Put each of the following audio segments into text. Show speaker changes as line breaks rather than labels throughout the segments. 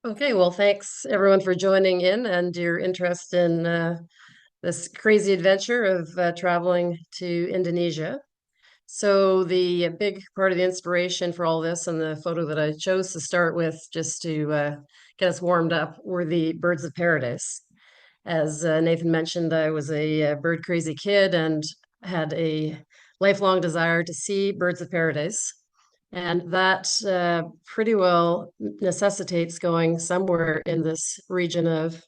Okay, well, thanks everyone for joining in and your interest in this crazy adventure of traveling to Indonesia. So, the big part of the inspiration for all this and the photo that I chose to start with, just to get us warmed up, were the birds of paradise. As Nathan mentioned, I was a bird crazy kid and had a lifelong desire to see birds of paradise. And that pretty well necessitates going somewhere in this region of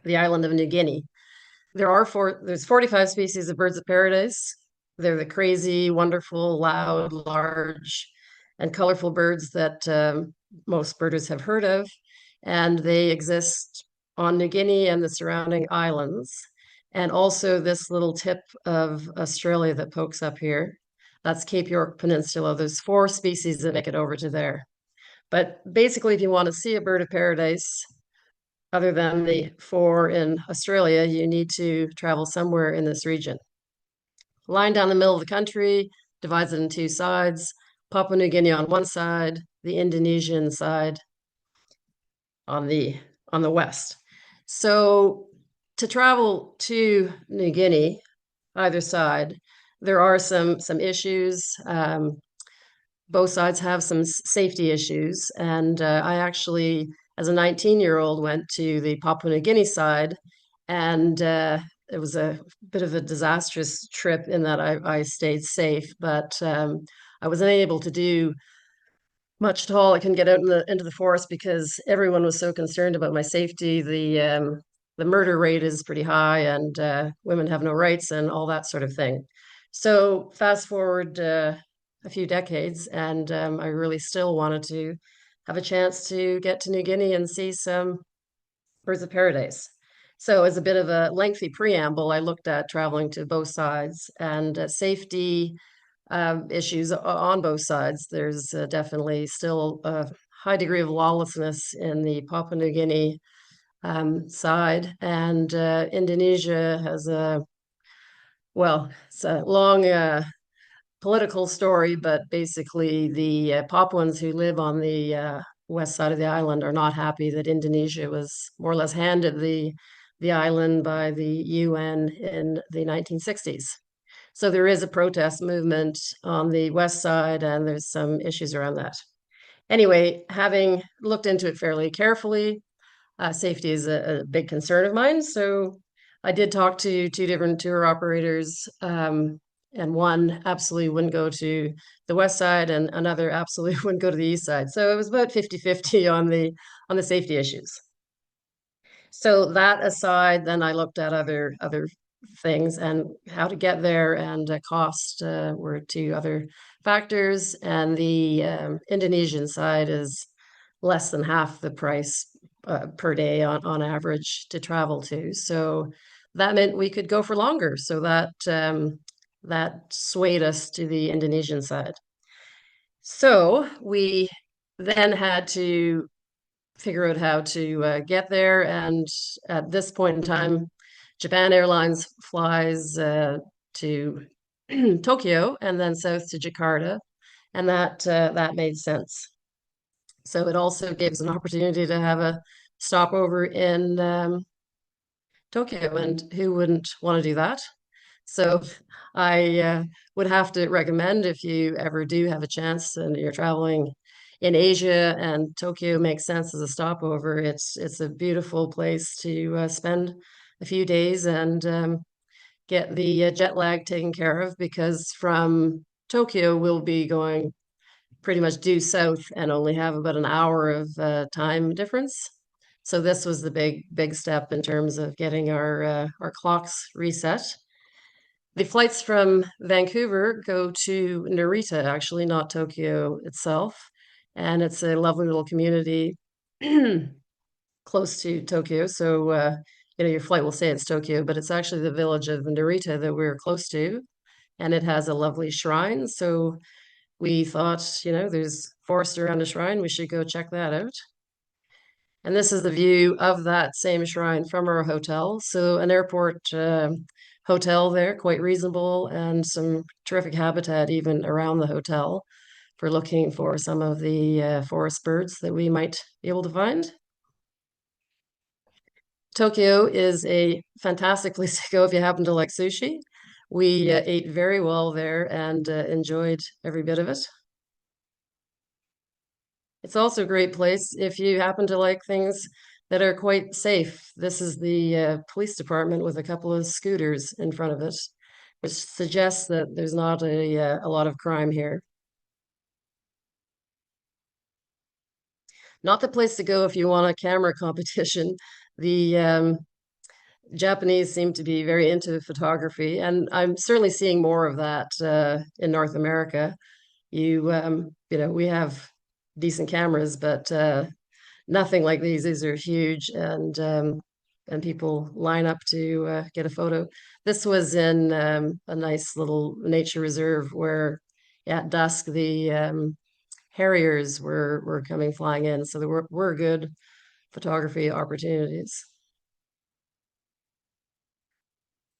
the island of New Guinea. There's 45 species of birds of paradise. They're the crazy, wonderful, loud, large, and colorful birds that most birders have heard of. And they exist on New Guinea and the surrounding islands. And also this little tip of Australia that pokes up here. That's Cape York Peninsula. There's four species that make it over to there. But basically, if you want to see a bird of paradise, other than the four in Australia, you need to travel somewhere in this region. Line down the middle of the country, divides it in two sides, Papua New Guinea on one side, the Indonesian side on the west. So to travel to New Guinea, either side, there are some issues. Both sides have some safety issues, and I actually, as a 19-year-old, went to the Papua New Guinea side, and it was a bit of a disastrous trip in that I stayed safe, but I was unable to do much at all. I couldn't get out into the forest because everyone was so concerned about my safety. The murder rate is pretty high, and women have no rights, and all that sort of thing. So fast forward a few decades, and I really still wanted to have a chance to get to New Guinea and see some birds of paradise. So, as a bit of a lengthy preamble, I looked at traveling to both sides and safety issues on both sides. There's definitely still a high degree of lawlessness in the Papua New Guinea side, and Indonesia has it's a long political story, but basically the Papuans who live on the west side of the island are not happy that Indonesia was more or less handed the island by the UN in the 1960s. So there is a protest movement on the west side, and there's some issues around that. Anyway, having looked into it fairly carefully, safety is a big concern of mine. So I did talk to two different tour operators, and one absolutely wouldn't go to the west side, and another absolutely wouldn't go to the east side. So it was about 50-50 on the safety issues. So that aside, then I looked at other things and how to get there, and cost were two other factors. And the Indonesian side is less than half the price per day on average to travel to. So that meant we could go for longer. So that swayed us to the Indonesian side. So we then had to figure out how to get there. And at this point in time, Japan Airlines flies to Tokyo and then south to Jakarta, and that made sense. So it also gave us an opportunity to have a stopover in Tokyo, and who wouldn't want to do that? So I would have to recommend, if you ever do have a chance and you're traveling in Asia and Tokyo makes sense as a stopover, it's a beautiful place to spend a few days and get the jet lag taken care of, because from Tokyo we'll be going pretty much due south and only have about an hour of time difference. So this was the big step in terms of getting our clocks reset. The flights from Vancouver go to Narita, actually, not Tokyo itself. And it's a lovely little community close to Tokyo. So, your flight will say it's Tokyo, but it's actually the village of Narita that we're close to. And it has a lovely shrine. So we thought, there's forest around the shrine. We should go check that out. And this is the view of that same shrine from our hotel. So an airport hotel there, quite reasonable, and some terrific habitat even around the hotel. for looking for some of the forest birds that we might be able to find. Tokyo is a fantastic place to go if you happen to like sushi. We ate very well there and enjoyed every bit of it. It's also a great place if you happen to like things that are quite safe. This is the police department with a couple of scooters in front of it, which suggests that there's not a lot of crime here. Not the place to go if you want a camera competition. The Japanese seem to be very into photography, and I'm certainly seeing more of that in North America. We have decent cameras, but nothing like these. These are huge, and people line up to get a photo. This was in a nice little nature reserve where at dusk the harriers were coming flying in, so there were good photography opportunities.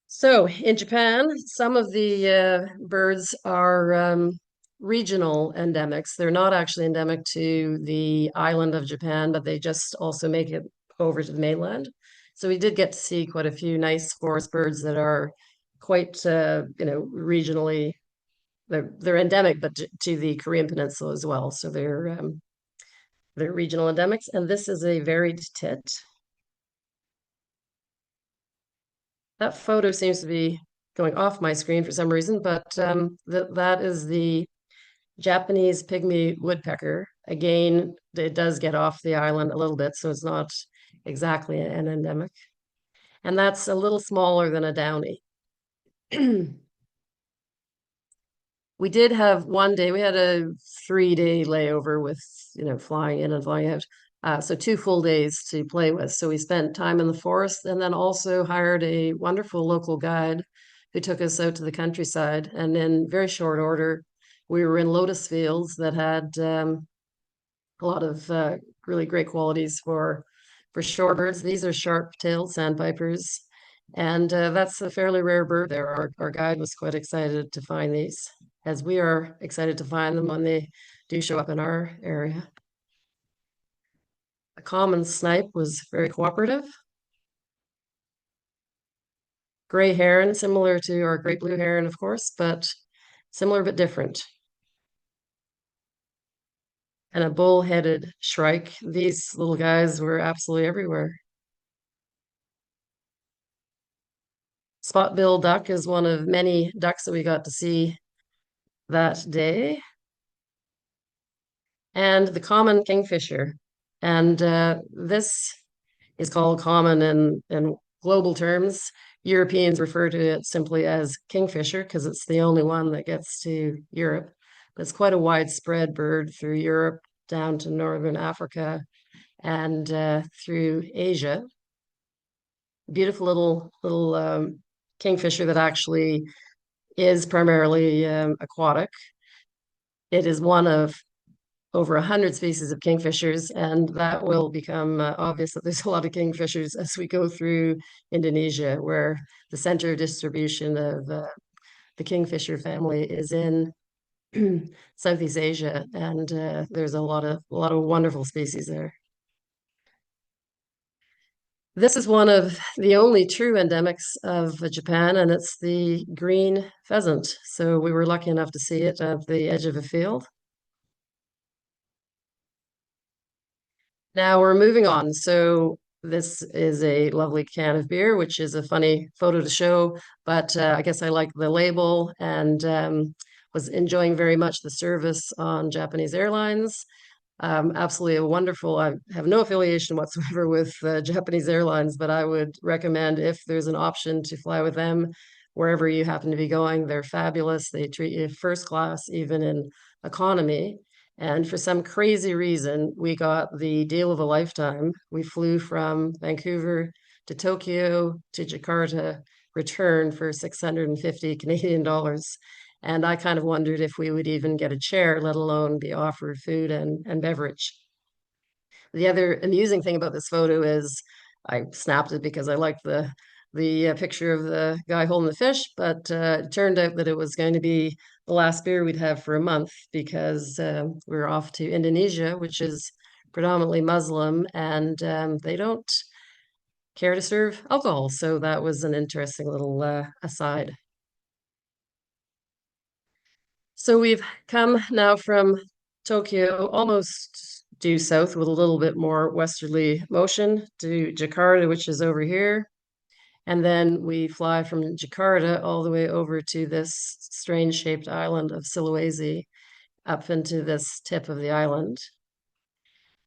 So in Japan, some of the birds are regional endemics. They're not actually endemic to the island of Japan, but they just also make it over to the mainland. So we did get to see quite a few nice forest birds that are quite, regionally, they're endemic, but to the Korean Peninsula as well. So they're regional endemics, and this is a varied tit. That photo seems to be going off my screen for some reason, but that is the Japanese pygmy woodpecker. Again, it does get off the island a little bit, so it's not exactly an endemic. And that's a little smaller than a downy. We did have one day, we had a 3-day layover with, flying in and flying out. So 2 full days to play with. So we spent time in the forest and then also hired a wonderful local guide who took us out to the countryside. And in very short order, we were in lotus fields that had a lot of really great qualities for shorebirds. These are sharp-tailed sandpipers, and that's a fairly rare bird there. Our guide was quite excited to find these, as we are excited to find them when they do show up in our area. A common snipe was very cooperative. Gray heron, similar to our great blue heron, of course, but similar but different. And a bull-headed shrike. These little guys were absolutely everywhere. Spot-billed duck is one of many ducks that we got to see that day. And the common kingfisher. And this is called common in global terms. Europeans refer to it simply as kingfisher because it's the only one that gets to Europe. But it's quite a widespread bird through Europe down to northern Africa and through Asia. Beautiful little kingfisher that actually is primarily aquatic. It is one of over 100 species of kingfishers, and that will become obvious that there's a lot of kingfishers as we go through Indonesia, where the center of distribution of the kingfisher family is in Southeast Asia, and there's a lot of wonderful species there. This is one of the only true endemics of Japan, and it's the green pheasant. So we were lucky enough to see it at the edge of a field. Now we're moving on. So this is a lovely can of beer, which is a funny photo to show, but I guess I like the label and was enjoying very much the service on Japanese Airlines. Absolutely a wonderful, I have no affiliation whatsoever with Japanese Airlines, but I would recommend if there's an option to fly with them wherever you happen to be going. They're fabulous. They treat you first class, even in economy. And for some crazy reason, we got the deal of a lifetime. We flew from Vancouver to Tokyo to Jakarta, return for 650 Canadian dollars. And I kind of wondered if we would even get a chair, let alone be offered food and beverage. The other amusing thing about this photo is I snapped it because I liked the picture of the guy holding the fish, but it turned out that it was going to be the last beer we'd have for a month because we're off to Indonesia, which is predominantly Muslim, and they don't care to serve alcohol. So that was an interesting little aside. So we've come now from Tokyo almost due south with a little bit more westerly motion to Jakarta, which is over here. And then we fly from Jakarta all the way over to this strange shaped island of Sulawesi up into this tip of the island.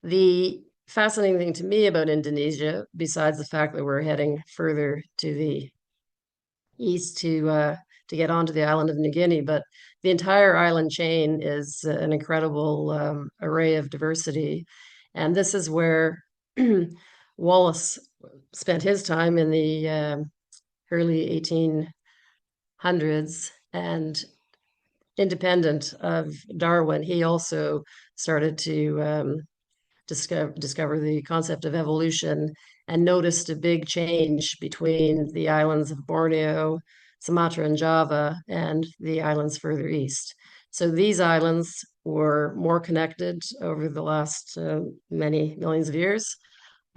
The fascinating thing to me about Indonesia, besides the fact that we're heading further to the east to get onto the island of New Guinea, but the entire island chain is an incredible array of diversity. And this is where Wallace spent his time in the early 1800s. And independent of Darwin, he also started to discover the concept of evolution and noticed a big change between the islands of Borneo, Sumatra, and Java, and the islands further east. So these islands were more connected over the last many millions of years.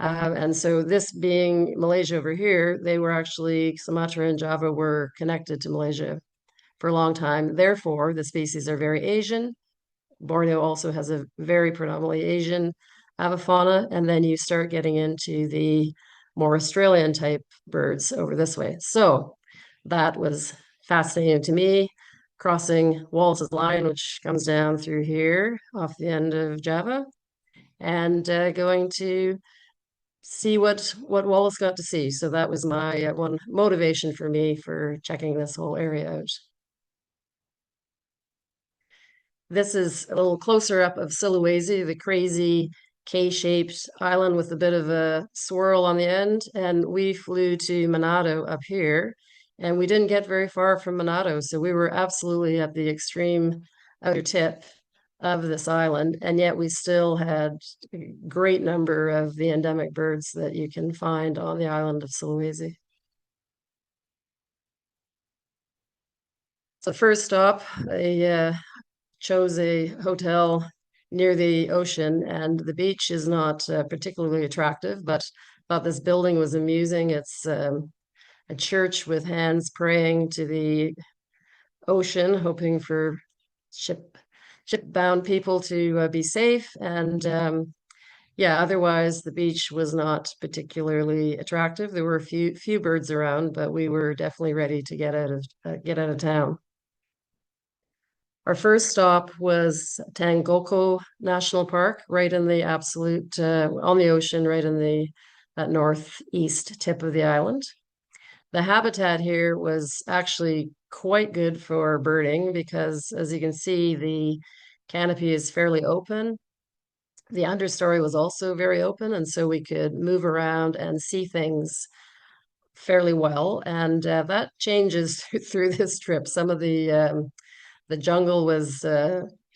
And so this being Malaysia over here, they were actually, Sumatra and Java were connected to Malaysia for a long time. Therefore, the species are very Asian. Borneo also has a very predominantly Asian avifauna, and then you start getting into the more Australian type birds over this way. So that was fascinating to me, crossing Wallace's line, which comes down through here off the end of Java, and going to see what Wallace got to see. So that was my one motivation for me for checking this whole area out. This is a little closer up of Sulawesi, the crazy K-shaped island with a bit of a swirl on the end. And we flew to Manado up here, and we didn't get very far from Manado. So we were absolutely at the extreme outer tip of this island, and yet we still had a great number of the endemic birds that you can find on the island of Sulawesi. So first stop, I chose a hotel near the ocean, and the beach is not particularly attractive, but thought this building was amusing. It's a church with hands praying to the ocean, hoping for ship-bound people to be safe. And yeah, otherwise the beach was not particularly attractive. There were a few birds around, but we were definitely ready to get out of town. Our first stop was Tangoko National Park, right in the absolute on the ocean, right in the that northeast tip of the island. The habitat here was actually quite good for birding because, as you can see, the canopy is fairly open. The understory was also very open, and so we could move around and see things fairly well. And that changes through this trip. Some of the jungle was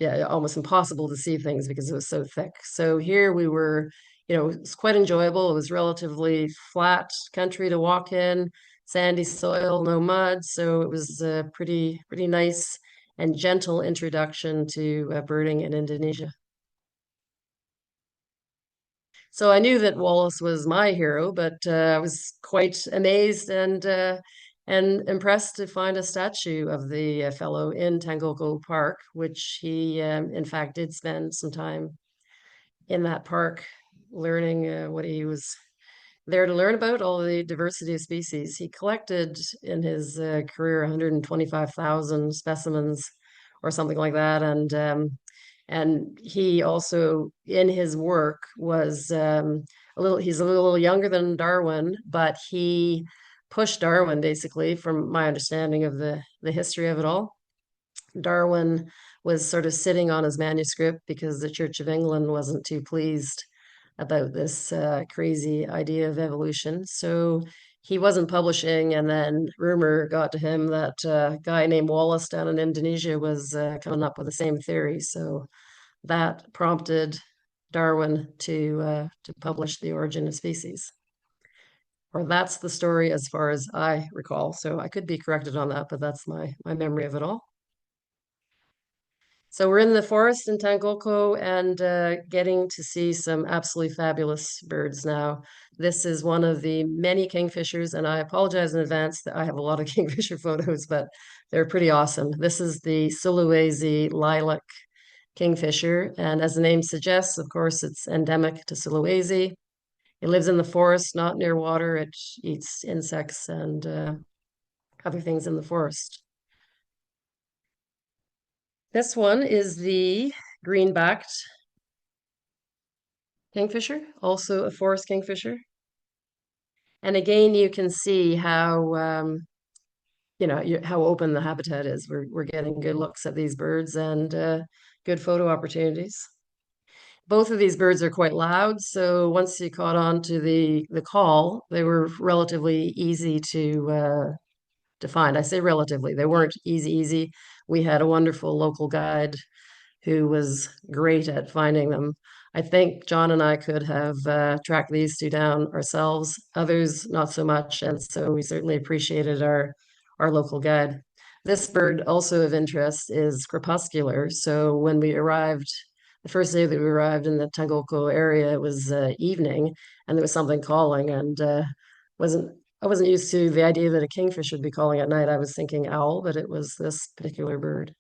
yeah, almost impossible to see things because it was so thick. So here we were, it was quite enjoyable. It was relatively flat country to walk in, sandy soil, no mud. So it was a pretty nice and gentle introduction to birding in Indonesia. So I knew that Wallace was my hero, but I was quite amazed and impressed to find a statue of the fellow in Tangoko Park, which he, in fact, did spend some time in that park learning what he was there to learn about, all the diversity of species. He collected in his career 125,000 specimens or something like that, and he also in his work was he's a little younger than Darwin, but he pushed Darwin basically, from my understanding of the history of it all. Darwin was sort of sitting on his manuscript because the Church of England wasn't too pleased about this crazy idea of evolution. So he wasn't publishing, and then rumor got to him that a guy named Wallace down in Indonesia was coming up with the same theory. So that prompted Darwin to publish The Origin of Species. Or that's the story as far as I recall. So I could be corrected on that, but that's my memory of it all. So we're in the forest in Tangolko and getting to see some absolutely fabulous birds now. This is one of the many kingfishers, and I apologize in advance that I have a lot of kingfisher photos, but they're pretty awesome. This is the Sulawesi lilac kingfisher, and as the name suggests, of course, it's endemic to Sulawesi. It lives in the forest, not near water. It eats insects and other things in the forest. This one is the green-backed kingfisher, also a forest kingfisher. And again, you can see how how open the habitat is. We're getting good looks at these birds and good photo opportunities. Both of these birds are quite loud, so once you caught on to the call, they were relatively easy to find. I say relatively; they weren't easy. We had a wonderful local guide who was great at finding them. I think John and I could have tracked these two down ourselves, others not so much. And so we certainly appreciated our local guide. This bird also of interest is crepuscular. So when we arrived, the first day that we arrived in the Tangolko area, it was evening and there was something calling and wasn't I wasn't used to the idea that a kingfish would be calling at night. I was thinking owl, but it was this particular bird.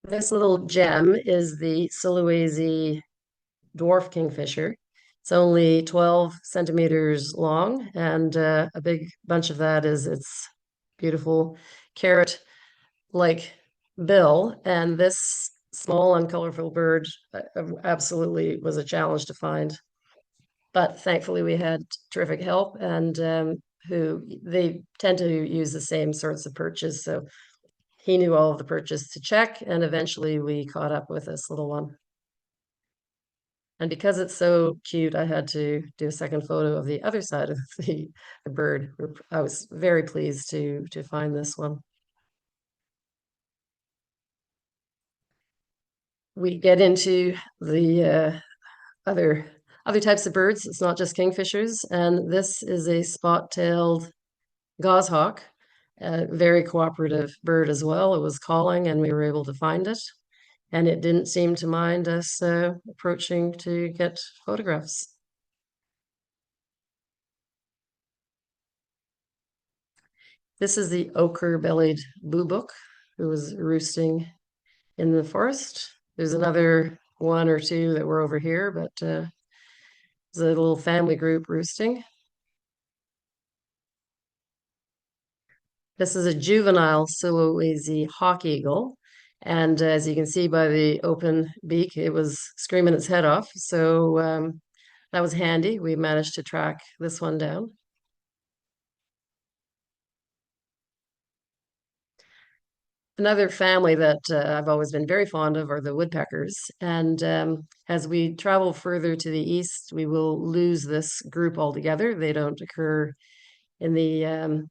This little gem is the Sulawesi dwarf kingfisher. It's only 12 centimeters long, and a big bunch of that is its beautiful carrot-like bill. And this small and colorful bird absolutely was a challenge to find. But thankfully, we had terrific help, and who they tend to use the same sorts of perches. So he knew all of the perches to check, and eventually we caught up with this little one. And because it's so cute, I had to do a second photo of the other side of the bird. I was very pleased to find this one. We get into the other types of birds. It's not just kingfishers, and this is a spot-tailed goshawk, a very cooperative bird as well. It was calling, and we were able to find it. And it didn't seem to mind us approaching to get photographs. This is the ochre-bellied bluebook who was roosting in the forest. There's another one or two that were over here, but it's a little family group roosting. This is a juvenile Sulawesi hawk eagle. And as you can see by the open beak, it was screaming its head off. So that was handy. We managed to track this one down. Another family that I've always been very fond of are the woodpeckers. And as we travel further to the east, we will lose this group altogether. They don't occur in the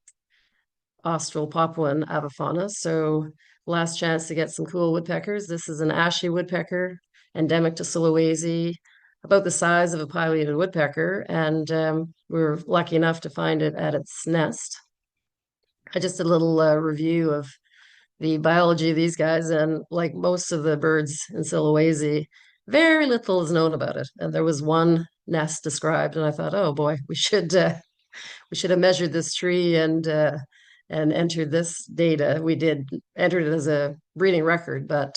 Austral Papuan avifauna. So last chance to get some cool woodpeckers. This is an ashy woodpecker, endemic to Sulawesi, about the size of a pileated woodpecker. And we were lucky enough to find it at its nest. I just did a little review of the biology of these guys, and like most of the birds in Sulawesi, very little is known about it. And there was one nest described, and I thought, oh boy, we should have measured this tree and entered this data. We did enter it as a breeding record, but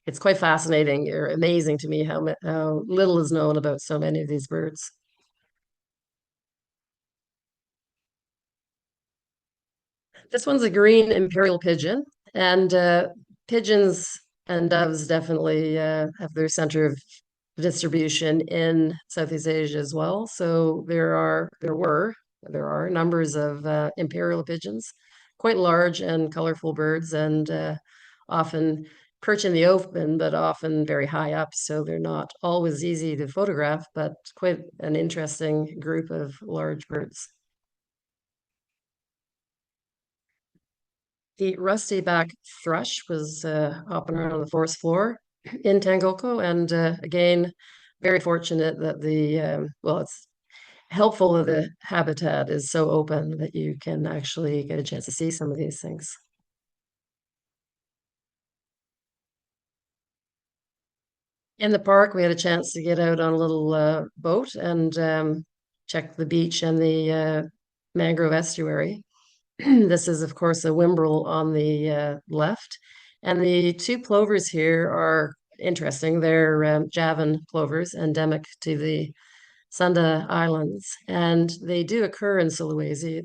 it's quite fascinating or amazing to me how little is known about so many of these birds. This one's a green imperial pigeon, and pigeons and doves definitely have their center of distribution in Southeast Asia as well. So there are numbers of imperial pigeons, quite large and colorful birds, and often perch in the open, but often very high up. So they're not always easy to photograph, but quite an interesting group of large birds. The rusty back thrush was hopping around on the forest floor in Tangoko, and again, very fortunate that it's helpful that the habitat is so open that you can actually get a chance to see some of these things. In the park, we had a chance to get out on a little boat and check the beach and the mangrove estuary. This is, of course, a whimbrel on the left. And the two plovers here are interesting. They're Javan plovers, endemic to the Sunda Islands, and they do occur in Sulawesi,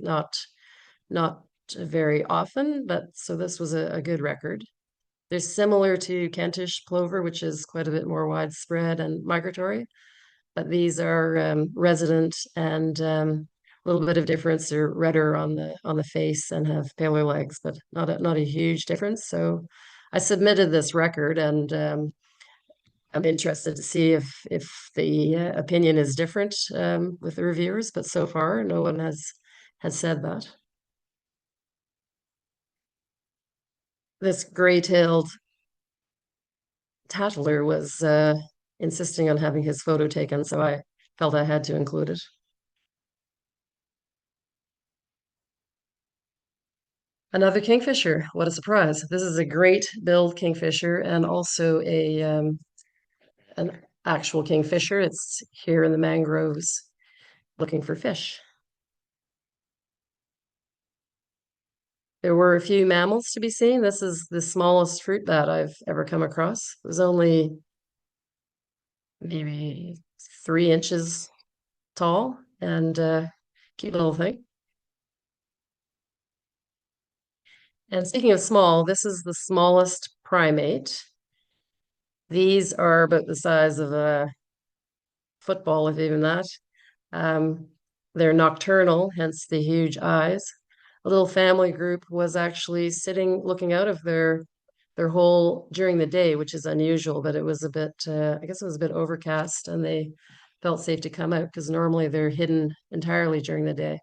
not very often, but so this was a good record. They're similar to Kentish plover, which is quite a bit more widespread and migratory, but these are resident and a little bit of difference. They're redder on the face and have paler legs, but not a huge difference. So I submitted this record, and I'm interested to see if the opinion is different with the reviewers. But so far, no one has said that. This gray-tailed tattler was insisting on having his photo taken, so I felt I had to include it. Another kingfisher. What a surprise. This is a great billed kingfisher and also an actual kingfisher. It's here in the mangroves looking for fish. There were a few mammals to be seen. This is the smallest fruit bat I've ever come across. It was only maybe 3 inches tall and cute little thing. And speaking of small, this is the smallest primate. These are about the size of a football, if even that. Um, they're nocturnal, hence the huge eyes. A little family group was actually sitting, looking out of their hole during the day, which is unusual, but it was a bit, I guess it was a bit overcast, and they felt safe to come out because normally they're hidden entirely during the day.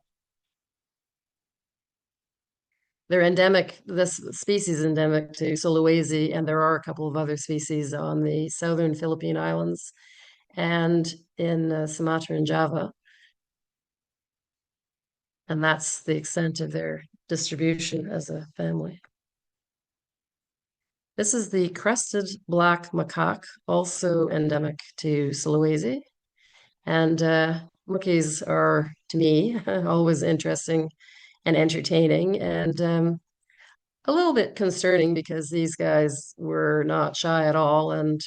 They're endemic, this species is endemic to Sulawesi, and there are a couple of other species on the southern Philippine Islands and in Sumatra and Java. And that's the extent of their distribution as a family. This is the crested black macaque, also endemic to Sulawesi. And monkeys are, to me, always interesting and entertaining, and a little bit concerning because these guys were not shy at all, and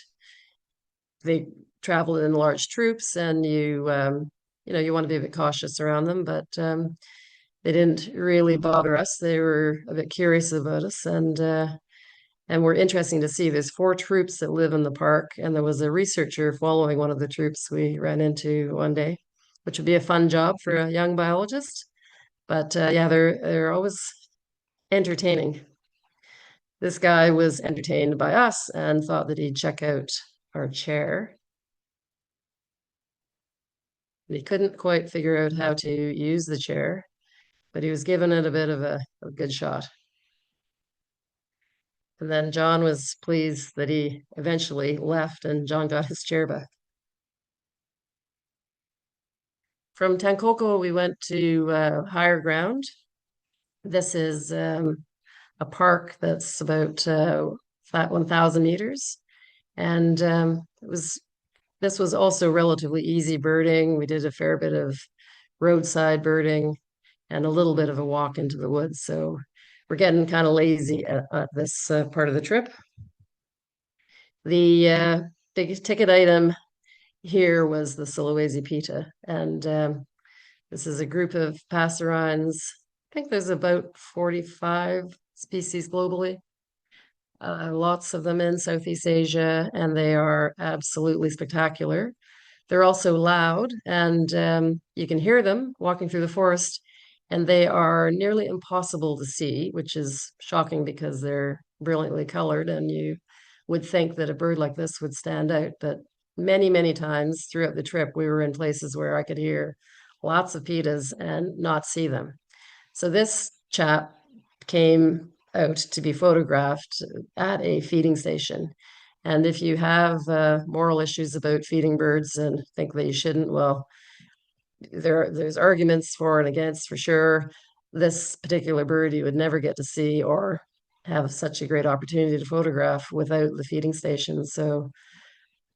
they traveled in large troops, and you want to be a bit cautious around them, but they didn't really bother us. They were a bit curious about us, and were interesting to see. There's 4 troops that live in the park, and there was a researcher following one of the troops we ran into one day, which would be a fun job for a young biologist. But yeah, they're always entertaining. This guy was entertained by us and thought that he'd check out our chair. He couldn't quite figure out how to use the chair, but he was given it a bit of a good shot. And then John was pleased that he eventually left and John got his chair back. From Tankoko, we went to higher ground. This is a park that's about 1,000 meters. And this was also relatively easy birding. We did a fair bit of roadside birding and a little bit of a walk into the woods. So we're getting kind of lazy at this part of the trip. The big ticket item here was the Sulawesi pitta, and this is a group of passerines. I think there's about 45 species globally, lots of them in Southeast Asia, and they are absolutely spectacular. They're also loud, and you can hear them walking through the forest, and they are nearly impossible to see, which is shocking because they're brilliantly colored, and you would think that a bird like this would stand out. But many, many times throughout the trip, we were in places where I could hear lots of pittas and not see them. So this chap came out to be photographed at a feeding station. And if you have moral issues about feeding birds and think that you shouldn't, well, there's arguments for and against for sure. This particular bird you would never get to see or have such a great opportunity to photograph without the feeding station. So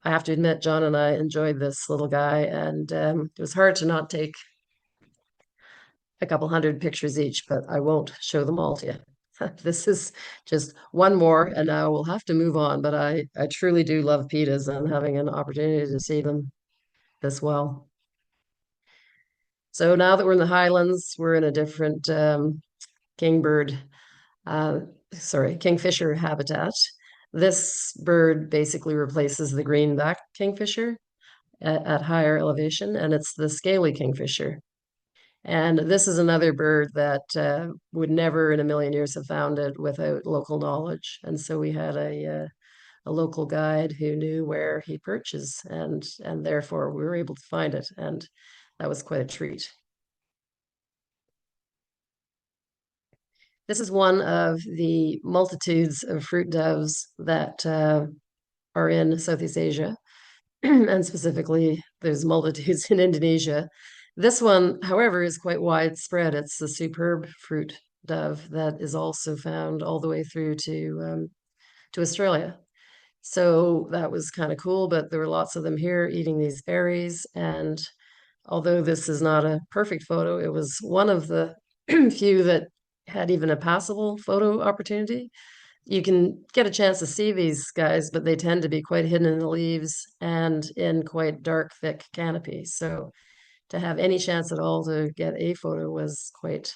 I have to admit, John and I enjoyed this little guy, and it was hard to not take a couple hundred pictures each, but I won't show them all to you. This is just one more, and now we'll have to move on. But I truly do love pittas and having an opportunity to see them this well. So now that we're in the Highlands, we're in a different kingbird, uh, kingfisher habitat. This bird basically replaces the greenback kingfisher at higher elevation, and it's the scaly kingfisher. And this is another bird that would never in a million years have found it without local knowledge. And so we had a local guide who knew where he perches, and therefore we were able to find it. And that was quite a treat. This is one of the multitudes of fruit doves that are in Southeast Asia. And specifically, there's multitudes in Indonesia. This one, however, is quite widespread. It's the superb fruit dove that is also found all the way through to Australia. So that was kind of cool, but there were lots of them here eating these berries. And although this is not a perfect photo, it was one of the few that had even a passable photo opportunity. You can get a chance to see these guys, but they tend to be quite hidden in the leaves and in quite dark, thick canopy. So to have any chance at all to get a photo was quite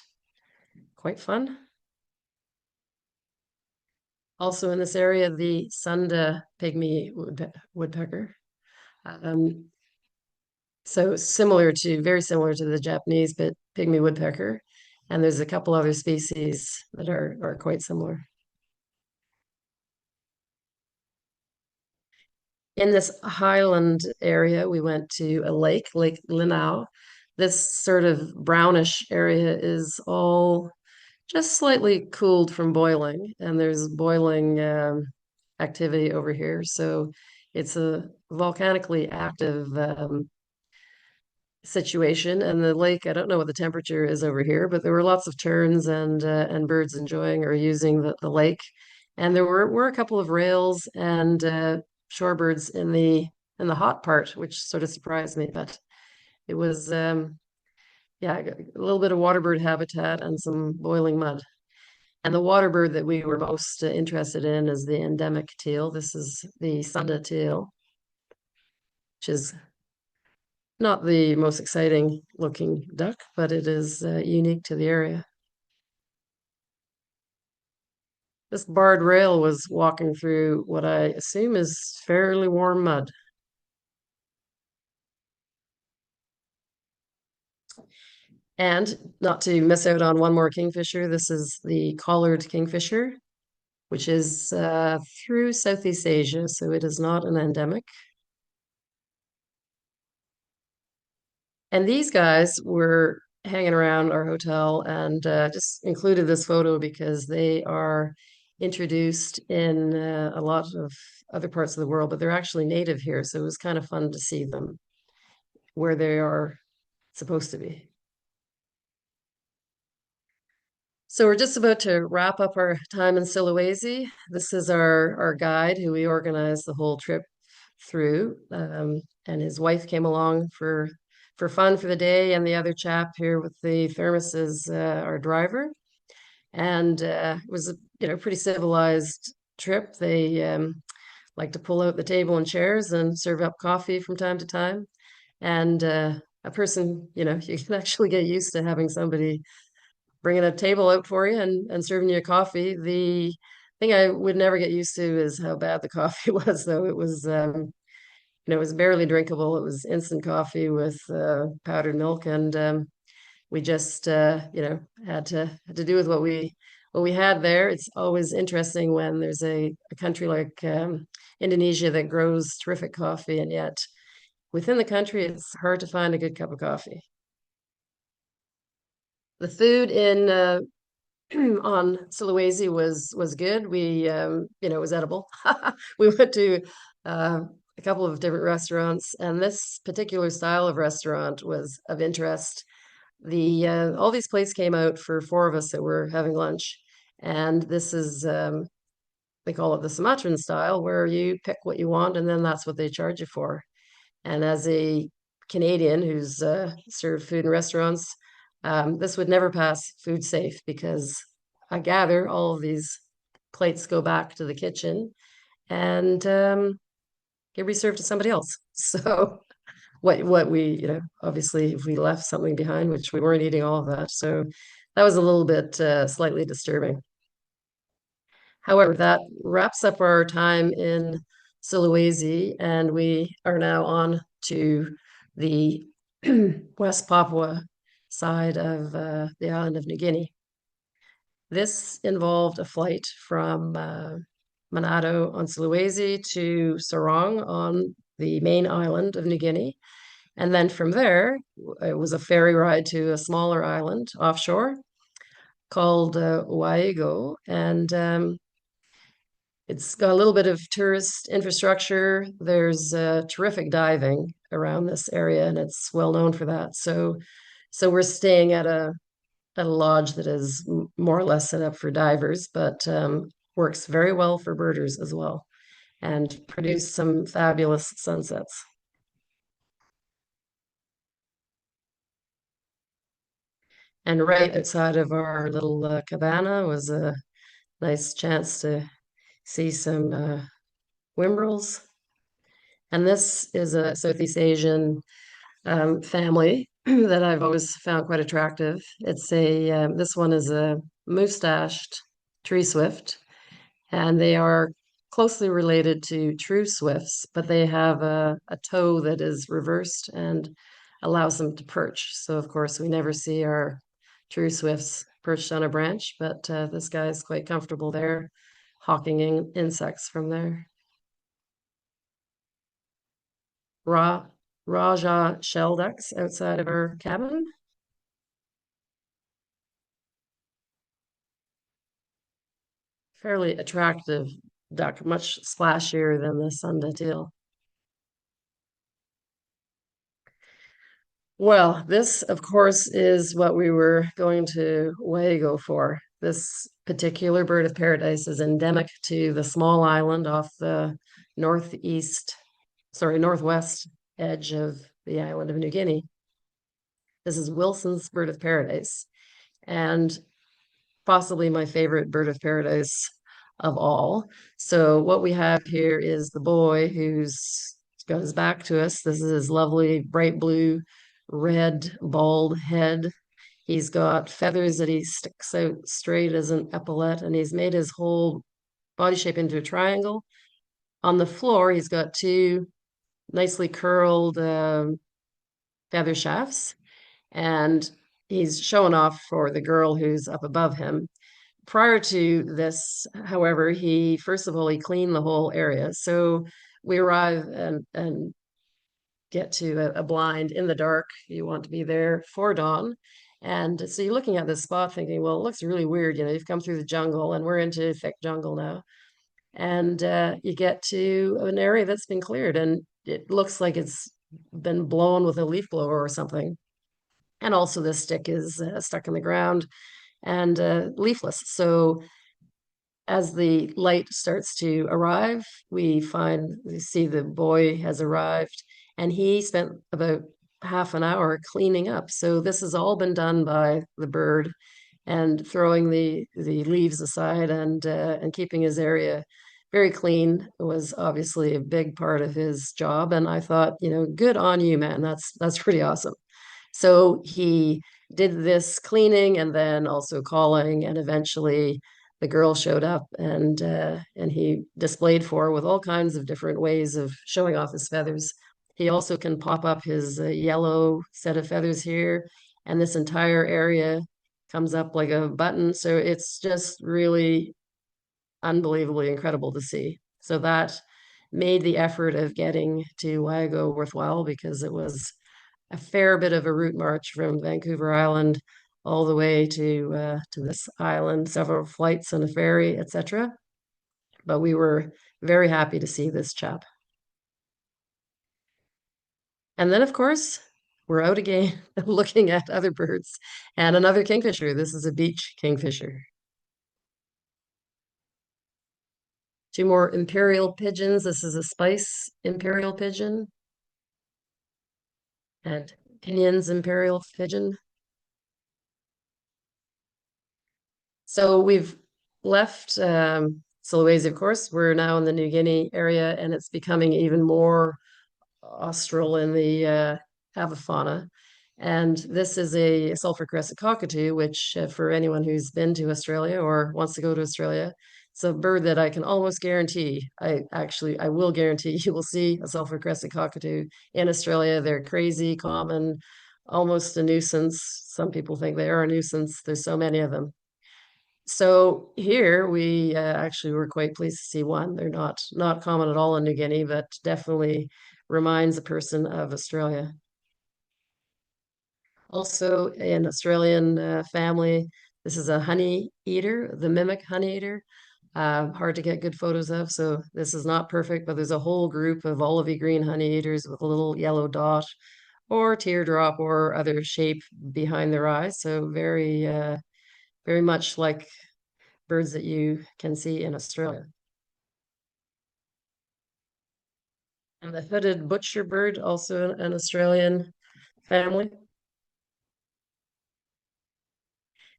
fun. Also in this area, the Sunda pygmy woodpecker. Um, so very similar to the Japanese, but pygmy woodpecker. And there's a couple other species that are quite similar. In this highland area, we went to a lake, Lake Linau. This sort of brownish area is all just slightly cooled from boiling, and there's boiling activity over here. So it's a volcanically active situation. And the lake, I don't know what the temperature is over here, but there were lots of terns and birds enjoying or using the lake. And there were a couple of rails and shorebirds in the hot part, which sort of surprised me. But it was yeah, a little bit of waterbird habitat and some boiling mud. And the waterbird that we were most interested in is the endemic teal. This is the Sunda teal, which is not the most exciting looking duck, but it is unique to the area. This barred rail was walking through what I assume is fairly warm mud. And not to miss out on one more kingfisher, this is the collared kingfisher, which is through Southeast Asia, so it is not an endemic. And these guys were hanging around our hotel and just included this photo because they are introduced in a lot of other parts of the world, but they're actually native here. So it was kind of fun to see them where they are supposed to be. So we're just about to wrap up our time in Sulawesi. This is our guide who we organized the whole trip through, and his wife came along for fun for the day, and the other chap here with the thermos is our driver. And it was a pretty civilized trip. They like to pull out the table and chairs and serve up coffee from time to time. And a person, you can actually get used to having somebody bringing a table out for you and serving you a coffee. The thing I would never get used to is how bad the coffee was, though. It was, it was barely drinkable. It was instant coffee with powdered milk, and we just, had to do with what we had there. It's always interesting when there's a country like Indonesia that grows terrific coffee, and yet within the country, it's hard to find a good cup of coffee. The food in on Sulawesi was good. We it was edible. We went to a couple of different restaurants, and this particular style of restaurant was of interest. The all these plates came out for four of us that were having lunch, and this is they call it the Sumatran style, where you pick what you want and then that's what they charge you for. And as a Canadian who's served food in restaurants, this would never pass food safe because I gather all of these plates go back to the kitchen and get reserved to somebody else. So what we, obviously if we left something behind, which we weren't eating all of that. So that was a little bit slightly disturbing. However, that wraps up our time in Sulawesi, and we are now on to the West Papua side of the island of New Guinea. This involved a flight from Manado on Sulawesi to Sorong on the main island of New Guinea. And then from there, it was a ferry ride to a smaller island offshore called Waigo. And it's got a little bit of tourist infrastructure. There's terrific diving around this area, and it's well known for that. So we're staying at a lodge that is more or less set up for divers, but works very well for birders as well, and produced some fabulous sunsets. And right outside of our little cabana was a nice chance to see some whimbrels. And this is a Southeast Asian family that I've always found quite attractive. This one is a mustached tree swift, and they are closely related to true swifts, but they have a toe that is reversed and allows them to perch. So of course we never see our true swifts perched on a branch, but this guy is quite comfortable there, hawking insects from there. Raw Raja shell ducks outside of our cabin. Fairly attractive duck, much splashier than the Sunda teal. Well, this, of course, is what we were going to Wago for. This particular bird of paradise is endemic to the small island off the northwest edge of the island of New Guinea. This is Wilson's bird of paradise, and possibly my favorite bird of paradise of all. So what we have here is the boy who's got his back to us. This is his lovely bright blue, red, bald head. He's got feathers that he sticks out straight as an epaulette, and he's made his whole body shape into a triangle. On the floor, he's got two nicely curled feather shafts, and he's showing off for the girl who's up above him. Prior to this, however, first of all he cleaned the whole area. So we arrive and get to a blind in the dark. You want to be there for dawn. And so you're looking at this spot thinking, well, it looks really weird. You've come through the jungle and we're into thick jungle now. And you get to an area that's been cleared and it looks like it's been blown with a leaf blower or something. And also this stick is stuck in the ground and leafless. So as the light starts to arrive, we see the boy has arrived, and he spent about half an hour cleaning up. So this has all been done by the bird and throwing the leaves aside and keeping his area very clean was obviously a big part of his job. And I thought, good on you, man. That's pretty awesome. So he did this cleaning and then also calling, and eventually the girl showed up and he displayed for her with all kinds of different ways of showing off his feathers. He also can pop up his yellow set of feathers here, and this entire area comes up like a button. So it's just really unbelievably incredible to see. So that made the effort of getting to Wago worthwhile because it was a fair bit of a route march from Vancouver Island all the way to this island, several flights on a ferry, etc. But we were very happy to see this chap. And then, of course, we're out again looking at other birds and another kingfisher. This is a beach kingfisher. two more imperial pigeons. This is a spice imperial pigeon and Kenyon's imperial pigeon. So we've left Sulawesi, of course. We're now in the New Guinea area, and it's becoming even more austral in the avifauna. And this is a sulfur crested cockatoo, which for anyone who's been to Australia or wants to go to Australia, it's a bird that I can almost guarantee. I will guarantee you will see a sulfur crested cockatoo in Australia. They're crazy, common, almost a nuisance. Some people think they are a nuisance. There's so many of them. So here we actually were quite pleased to see one. They're not common at all in New Guinea, but definitely reminds a person of Australia. Also, an Australian family. This is a honey eater, the mimic honey eater. Hard to get good photos of, so this is not perfect, but there's a whole group of olivey green honey eaters with a little yellow dot or teardrop or other shape behind their eyes. So very much like birds that you can see in Australia. And the hooded butcher bird, also an Australian family.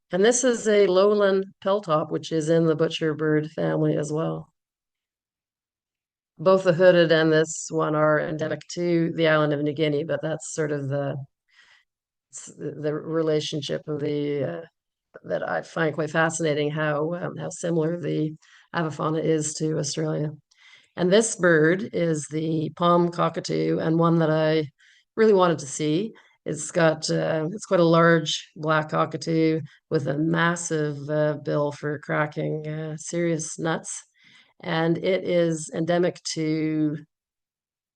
And this is a lowland pelltop, which is in the butcher bird family as well. Both the hooded and this one are endemic to the island of New Guinea, but that's sort of the relationship of the that I find quite fascinating how similar the avifauna is to Australia. And this bird is the palm cockatoo, and one that I really wanted to see. It's quite a large black cockatoo with a massive bill for cracking serious nuts, and it is endemic to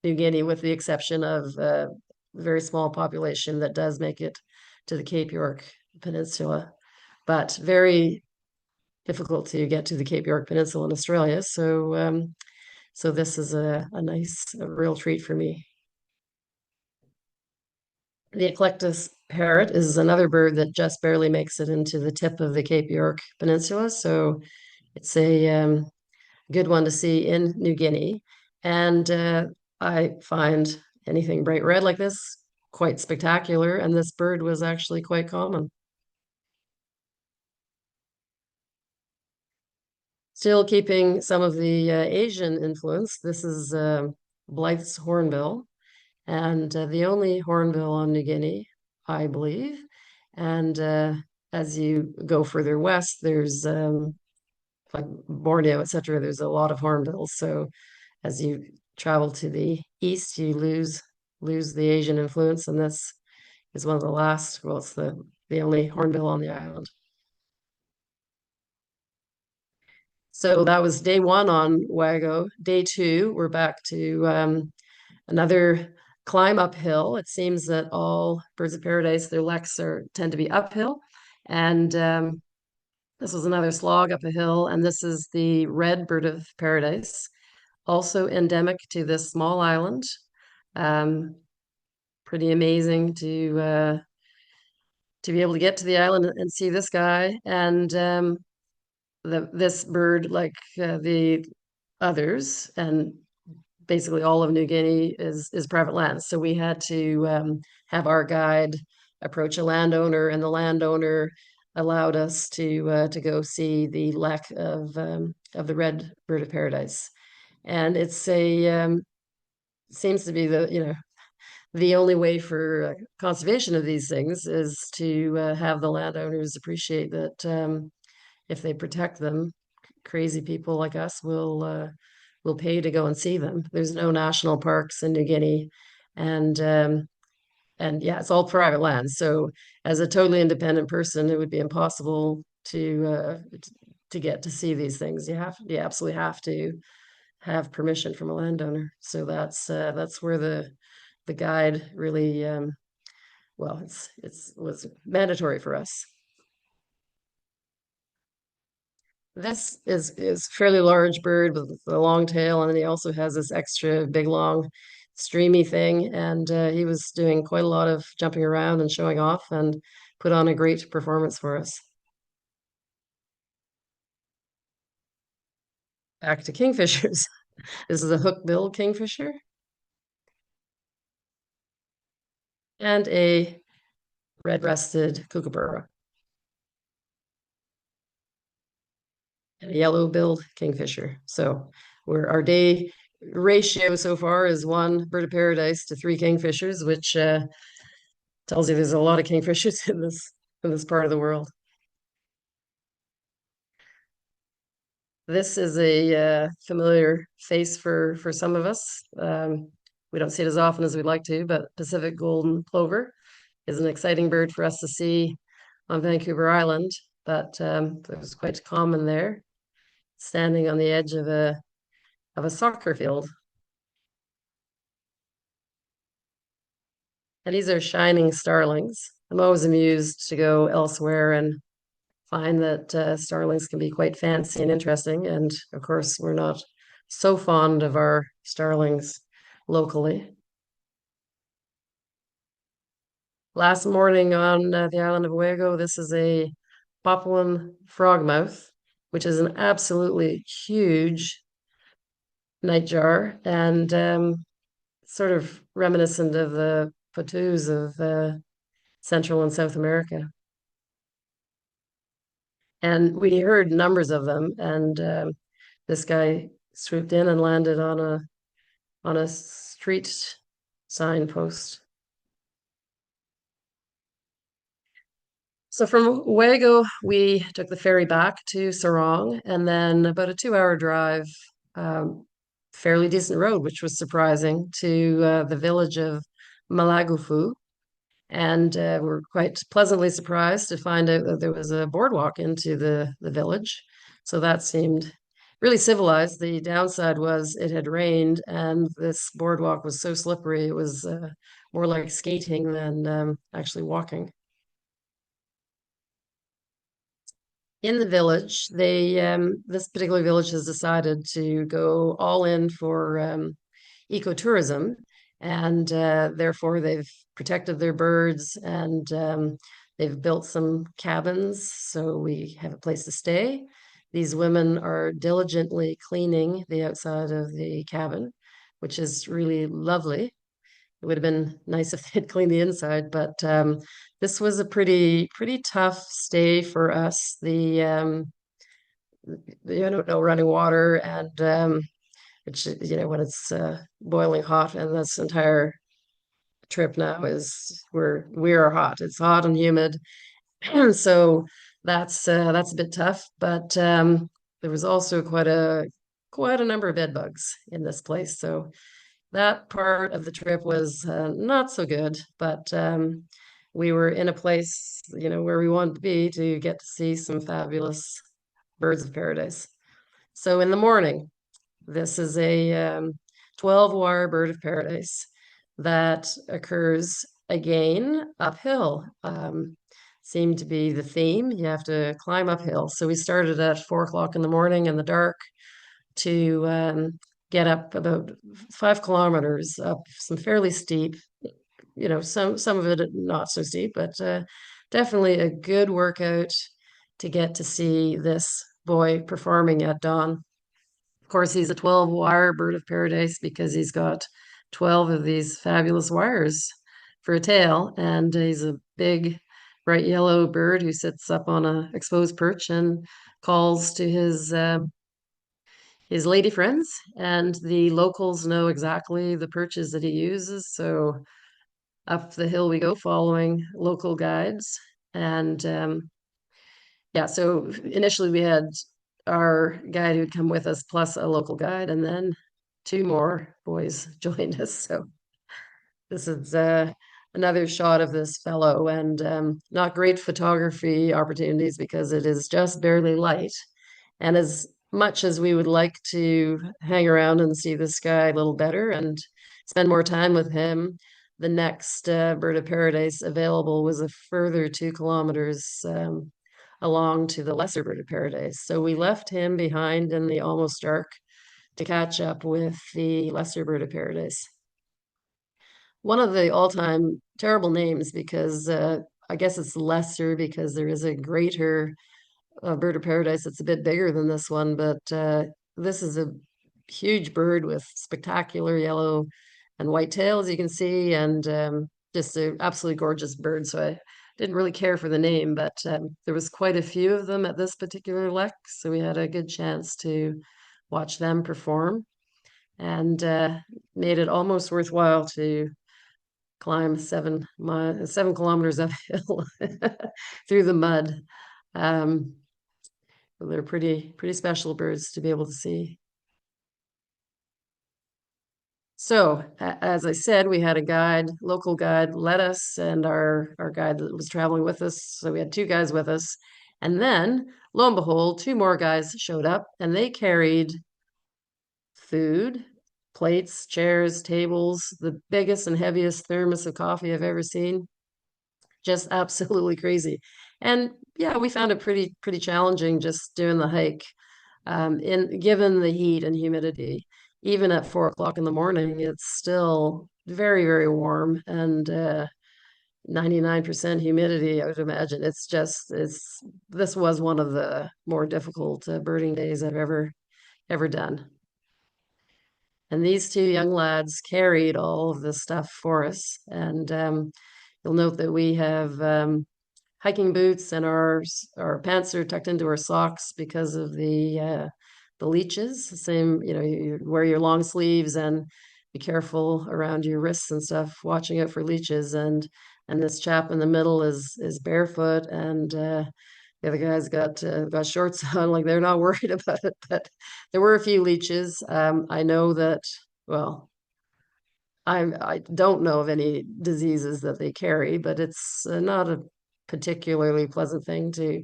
New Guinea, with the exception of a very small population that does make it to the Cape York Peninsula, but very difficult to get to the Cape York Peninsula in Australia. So this is a real treat for me. The Eclectus parrot is another bird that just barely makes it into the tip of the Cape York Peninsula. So it's a good one to see in New Guinea. And I find anything bright red like this quite spectacular. And this bird was actually quite common. Still keeping some of the Asian influence, this is Blythe's hornbill, and the only hornbill on New Guinea, I believe. And as you go further west, there's like Borneo, etc. There's a lot of hornbills. So as you travel to the east, you lose the Asian influence, and this is one of the last. Well, it's the only hornbill on the island. So that was day one on Wago. Day two, we're back to another climb uphill. It seems that all birds of paradise, their leks tend to be uphill. And this was another slog up a hill. And this is the red bird of paradise, also endemic to this small island. Um, Pretty amazing to be able to get to the island and see this guy. And this bird, like the others, and basically all of New Guinea is private land. So we had to have our guide approach a landowner, and the landowner allowed us to go see the lek of the red bird of paradise. And it's a seems to be the only way for conservation of these things is to have the landowners appreciate that if they protect them, crazy people like us will pay to go and see them. There's no national parks in New Guinea, and yeah, it's all private land. So as a totally independent person, it would be impossible to get to see these things. You absolutely have to have permission from a landowner. So that's where the guide really well, it's was mandatory for us. This is fairly large bird with a long tail, and then he also has this extra big long streamy thing. And he was doing quite a lot of jumping around and showing off, and put on a great performance for us. back to kingfishers. This is a hook-billed kingfisher and a red-breasted kookaburra and a yellow-billed kingfisher. So our day ratio so far is one bird of paradise to three kingfishers, which tells you there's a lot of kingfishers in this part of the world. This is a familiar face for some of us. We don't see it as often as we'd like to, but Pacific golden plover is an exciting bird for us to see on Vancouver Island, but it was quite common there, standing on the edge of a soccer field. And these are shining starlings. I'm always amused to go elsewhere and find that starlings can be quite fancy and interesting. And of course, we're not so fond of our starlings locally. Last morning on the island of Wago, this is a Papuan frogmouth, which is an absolutely huge nightjar and sort of reminiscent of the patus of Central and South America. And we heard numbers of them, and this guy swooped in and landed on a street signpost. So from Wago, we took the ferry back to Sarong, and then about a 2-hour drive, fairly decent road, which was surprising, to the village of Malagufu. And we're quite pleasantly surprised to find out that there was a boardwalk into the village. So that seemed really civilized. The downside was it had rained, and this boardwalk was so slippery, it was more like skating than actually walking. In the village, this particular village has decided to go all in for ecotourism, and therefore they've protected their birds and they've built some cabins so we have a place to stay. These women are diligently cleaning the outside of the cabin, which is really lovely. It would have been nice if they'd cleaned the inside, but this was a pretty tough stay for us. No running water and which when it's boiling hot, and this entire trip now is we are hot. It's hot and humid, so that's a bit tough. But there was also quite a number of bed bugs in this place, so that part of the trip was not so good. But we were in a place where we wanted to be to get to see some fabulous birds of paradise. So in the morning, this is a 12-wire bird of paradise that occurs again uphill. Seemed to be the theme. You have to climb uphill. So we started at 4 o'clock in the morning in the dark to get up about 5 kilometers up some fairly steep, some of it not so steep, but definitely a good workout to get to see this boy performing at dawn. Of course, he's a 12-wire bird of paradise because he's got 12 of these fabulous wires for a tail, and he's a big, bright yellow bird who sits up on an exposed perch and calls to his lady friends, and the locals know exactly the perches that he uses. So up the hill we go, following local guides, and yeah, so initially we had our guide who'd come with us plus a local guide, and then two more boys joined us. So this is another shot of this fellow, and not great photography opportunities because it is just barely light. And as much as we would like to hang around and see this guy a little better and spend more time with him, the next bird of paradise available was a further 2 kilometers along to the lesser bird of paradise. So we left him behind in the almost dark to catch up with the lesser bird of paradise. One of the all-time terrible names, because I guess it's lesser because there is a greater bird of paradise that's a bit bigger than this one, but this is a huge bird with spectacular yellow and white tail, as you can see, and just an absolutely gorgeous bird. So I didn't really care for the name, but there was quite a few of them at this particular lek, so we had a good chance to watch them perform, and made it almost worthwhile to climb 7 kilometers uphill through the mud. Um, they're pretty special birds to be able to see. So, as I said, we had a guide, local guide, led us, and our guide that was traveling with us. So we had two guys with us. And then, lo and behold, two more guys showed up, and they carried food, plates, chairs, tables, the biggest and heaviest thermos of coffee I've ever seen. Just absolutely crazy. And yeah, we found it pretty challenging just doing the hike. In given the heat and humidity, even at 4 o'clock in the morning, it's still very warm, and 99% humidity, I would imagine. It's this was one of the more difficult birding days I've ever done. And these two young lads carried all of this stuff for us. And you'll note that we have hiking boots, and our pants are tucked into our socks because of the leeches. Same, you wear your long sleeves and be careful around your wrists and stuff, watching out for leeches. And this chap in the middle is barefoot, and the other guy's got shorts on, like they're not worried about it. But there were a few leeches. I know that, well, I don't know of any diseases that they carry, but it's not a particularly pleasant thing to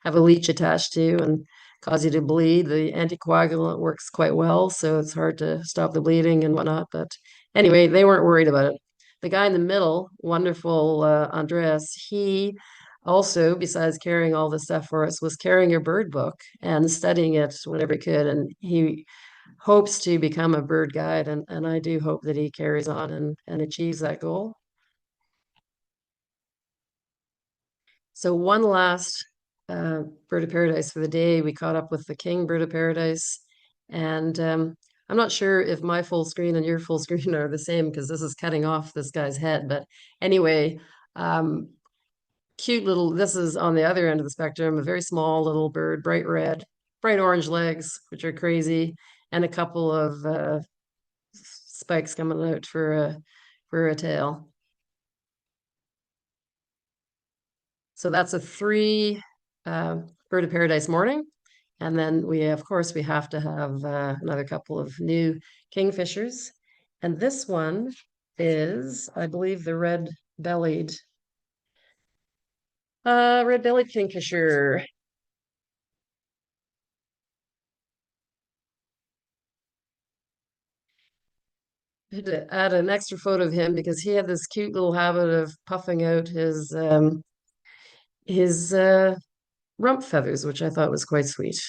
have a leech attached to you and cause you to bleed. The anticoagulant works quite well, so it's hard to stop the bleeding and whatnot. But anyway, they weren't worried about it. The guy in the middle, wonderful Andreas, he also, besides carrying all this stuff for us, was carrying a bird book and studying it whenever he could. And he hopes to become a bird guide, and I do hope that he carries on and achieves that goal. So one last bird of paradise for the day. We caught up with the king bird of paradise, and I'm not sure if my full screen and your full screen are the same because this is cutting off this guy's head. But anyway, cute little, this is on the other end of the spectrum, a very small little bird, bright red, bright orange legs, which are crazy, and a couple of spikes coming out for a tail. So that's a three bird of paradise morning. And then of course, we have to have another couple of new kingfishers. And this one is, I believe, the red-bellied kingfisher. I had to add an extra photo of him because he had this cute little habit of puffing out his rump feathers, which I thought was quite sweet.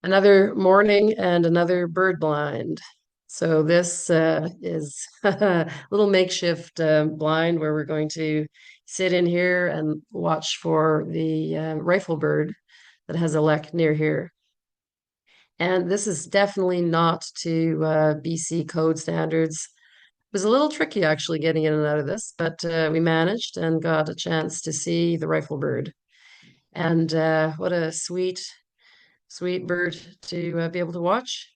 Another morning and another bird blind. So this is a little makeshift blind where we're going to sit in here and watch for the rifle bird that has a lek near here. And this is definitely not to BC code standards. It was a little tricky actually getting in and out of this, but we managed and got a chance to see the rifle bird. And what a sweet bird to be able to watch.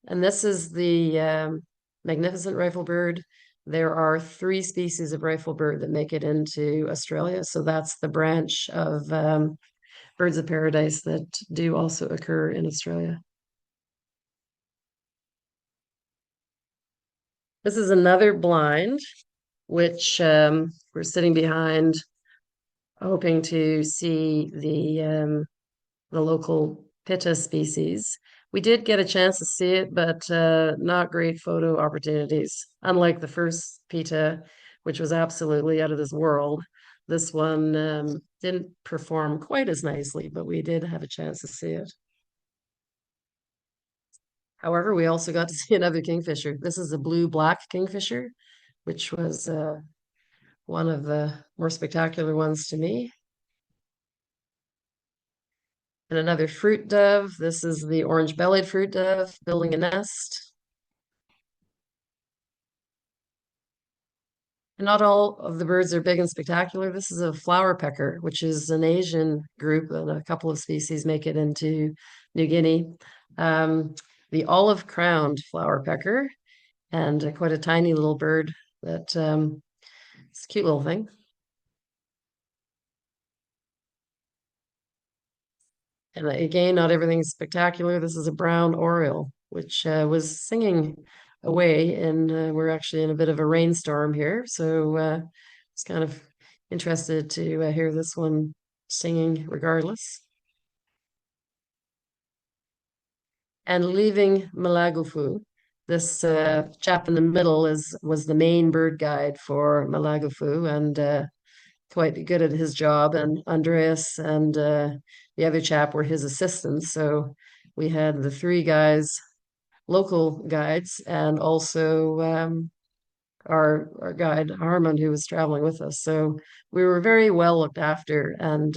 And this is the magnificent rifle bird. There are 3 species of rifle bird that make it into Australia. So that's the branch of birds of paradise that do also occur in Australia. This is another blind, which we're sitting behind, hoping to see the local pitta species. We did get a chance to see it, but not great photo opportunities. Unlike the first pitta, which was absolutely out of this world, this one didn't perform quite as nicely, but we did have a chance to see it. However, we also got to see another kingfisher. This is a blue-black kingfisher, which was one of the more spectacular ones to me. And another fruit dove. This is the orange-bellied fruit dove building a nest. And not all of the birds are big and spectacular. This is a flower pecker, which is an Asian group, and a couple of species make it into New Guinea. Um, the olive-crowned flower pecker, and quite a tiny little bird that it's a cute little thing. And again, not everything's spectacular. This is a brown oriole, which was singing away, and we're actually in a bit of a rainstorm here. So it's kind of interested to hear this one singing regardless. And leaving Malagufu, this chap in the middle was the main bird guide for Malagufu, and quite good at his job. And Andreas and the other chap were his assistants. So we had the three guys, local guides, and also our guide Harmon, who was traveling with us. So we were very well looked after, and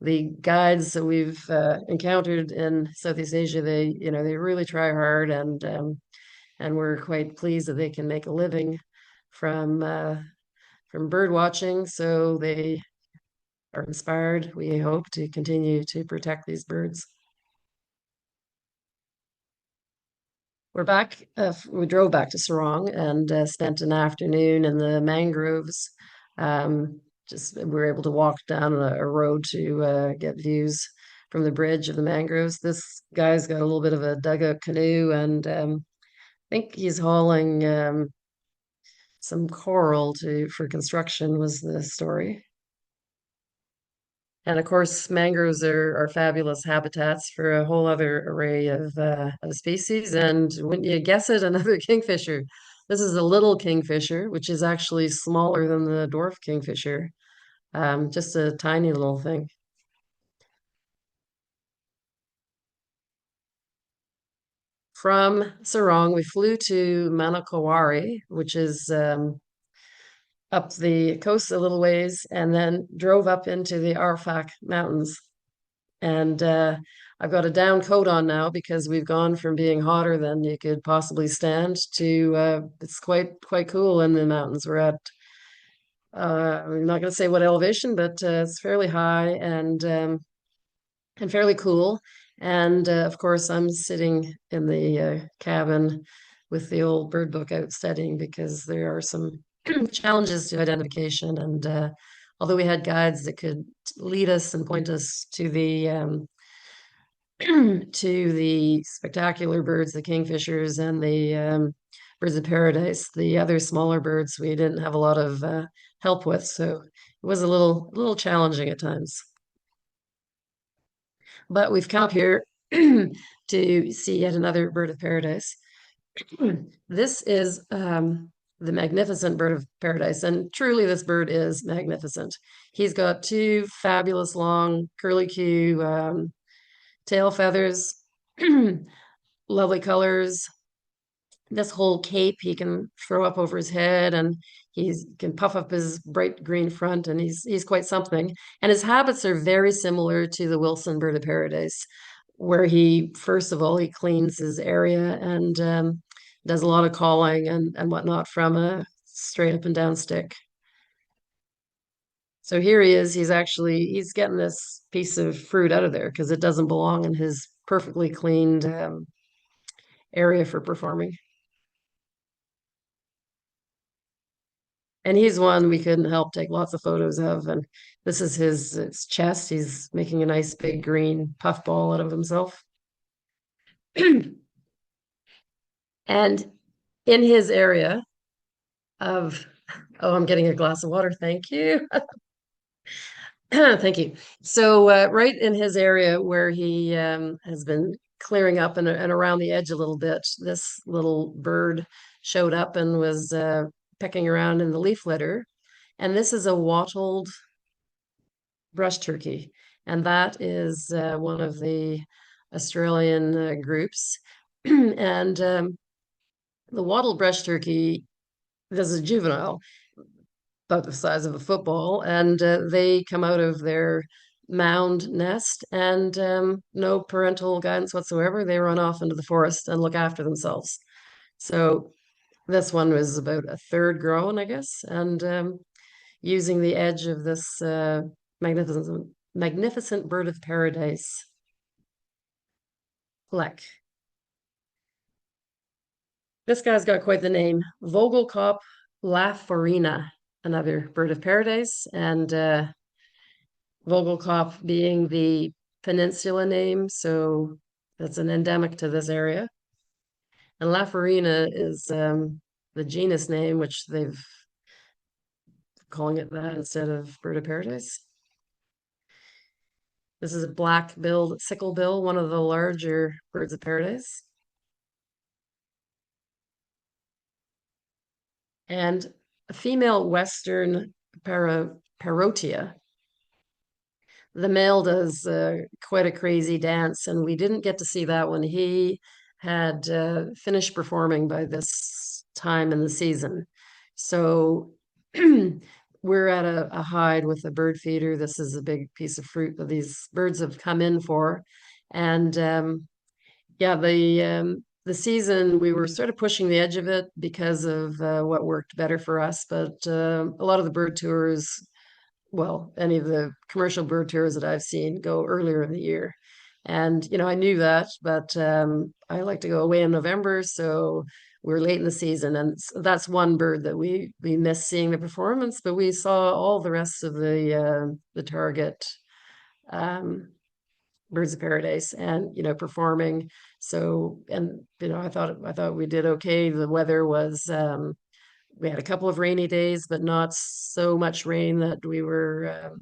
the guides that we've encountered in Southeast Asia, they really try hard, and we're quite pleased that they can make a living from bird watching. So they are inspired, we hope, to continue to protect these birds. We drove back to Sarong and spent an afternoon in the mangroves. Just we were able to walk down a road to get views from the bridge of the mangroves. This guy's got a little bit of a dugout canoe, and I think he's hauling some coral for construction, was the story. And of course, mangroves are fabulous habitats for a whole other array of species. And wouldn't you guess it, another kingfisher. This is a little kingfisher, which is actually smaller than the dwarf kingfisher. Just a tiny little thing. From Sarong, we flew to Manokwari, which is up the coast a little ways, and then drove up into the Arfak Mountains. And I've got a down coat on now because we've gone from being hotter than you could possibly stand to it's quite cool in the mountains. We're at I'm not going to say what elevation, but it's fairly high and fairly cool. And of course, I'm sitting in the cabin with the old bird book out studying because there are some challenges to identification. And although we had guides that could lead us and point us to the to the spectacular birds, the kingfishers and the birds of paradise, the other smaller birds we didn't have a lot of help with. So it was a little challenging at times. But we've come up here to see yet another bird of paradise. This is the magnificent bird of paradise, and truly this bird is magnificent. He's got two fabulous long curly Q tail feathers, lovely colors. This whole cape he can throw up over his head, and he can puff up his bright green front, and he's quite something. And his habits are very similar to the Wilson bird of paradise, where he first of all he cleans his area and does a lot of calling and whatnot from a straight up and down stick. So here he is. He's getting this piece of fruit out of there because it doesn't belong in his perfectly cleaned area for performing. And he's one we couldn't help take lots of photos of. And this is his chest. He's making a nice big green puffball out of himself. And in his area of, oh, I'm getting a glass of water. Thank you. Thank you. So right in his area where he has been clearing up and around the edge a little bit, this little bird showed up and was pecking around in the leaf litter. And this is a wattled brush turkey. And that is one of the Australian groups. And the wattled brush turkey, this is a juvenile, about the size of a football, and they come out of their mound nest and no parental guidance whatsoever. They run off into the forest and look after themselves. So this one was about a third grown, I guess, and using the edge of this magnificent bird of paradise, Fleck. This guy's got quite the name, Vogelkop laforina, another bird of paradise, and Vogelkop being the peninsula name, so that's an endemic to this area. And laforina is the genus name, which they've calling it that instead of bird of paradise. This is a black-billed sicklebill, one of the larger birds of paradise. And a female western parotia. The male does quite a crazy dance, and we didn't get to see that when he had finished performing by this time in the season. So we're at a hide with a bird feeder. This is a big piece of fruit that these birds have come in for. And yeah, the season we were sort of pushing the edge of it because of what worked better for us. But a lot of the bird tours, well, any of the commercial bird tours that I've seen go earlier in the year. And, I knew that, but I like to go away in November. So we're late in the season. And that's one bird that we missed seeing the performance, but we saw all the rest of the target birds of paradise and, performing. So, and, I thought we did okay. The weather was, we had a couple of rainy days, but not so much rain that we were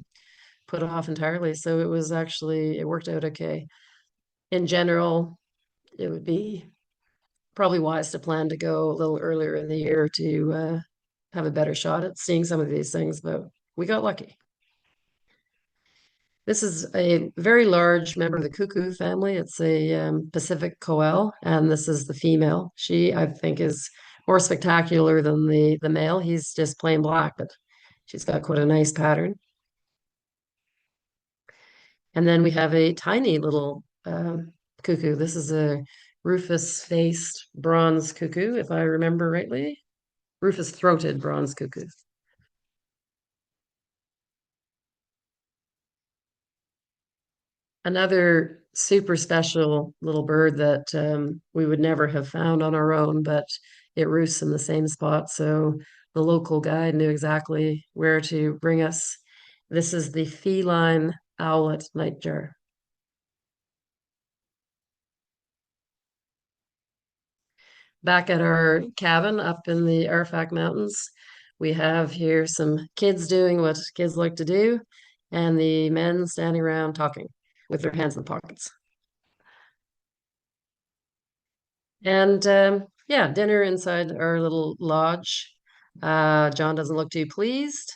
put off entirely. So it worked out okay. In general, it would be probably wise to plan to go a little earlier in the year to have a better shot at seeing some of these things, but we got lucky. This is a very large member of the cuckoo family. It's a Pacific coel, and this is the female. She, I think, is more spectacular than the male. He's just plain black, but she's got quite a nice pattern. And then we have a tiny little cuckoo. This is a rufous-faced bronze cuckoo, if I remember rightly. Rufous-throated bronze cuckoo. Another super special little bird that we would never have found on our own, but it roosts in the same spot. So the local guide knew exactly where to bring us. This is the feline owlet nightjar. Back at our cabin up in the Arfak Mountains, we have here some kids doing what kids like to do, and the men standing around talking with their hands in the pockets. And yeah, dinner inside our little lodge. John doesn't look too pleased.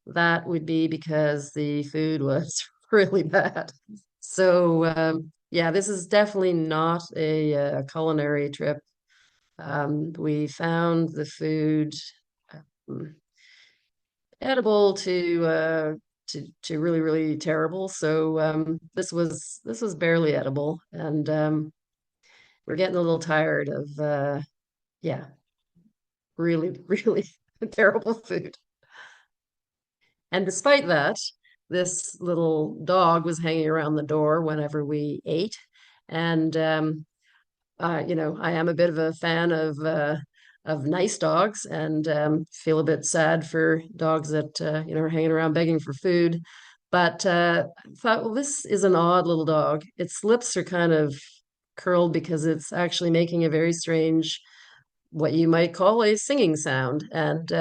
That would be because the food was really bad. So yeah, this is definitely not a culinary trip. We found the food um, edible to really really terrible. So this was barely edible, and we're getting a little tired of yeah, really really terrible food. And despite that, this little dog was hanging around the door whenever we ate, and I am a bit of a fan of nice dogs, and feel a bit sad for dogs that are hanging around begging for food. But I thought, well, this is an odd little dog. Its lips are kind of curled because it's actually making a very strange, what you might call a singing sound. And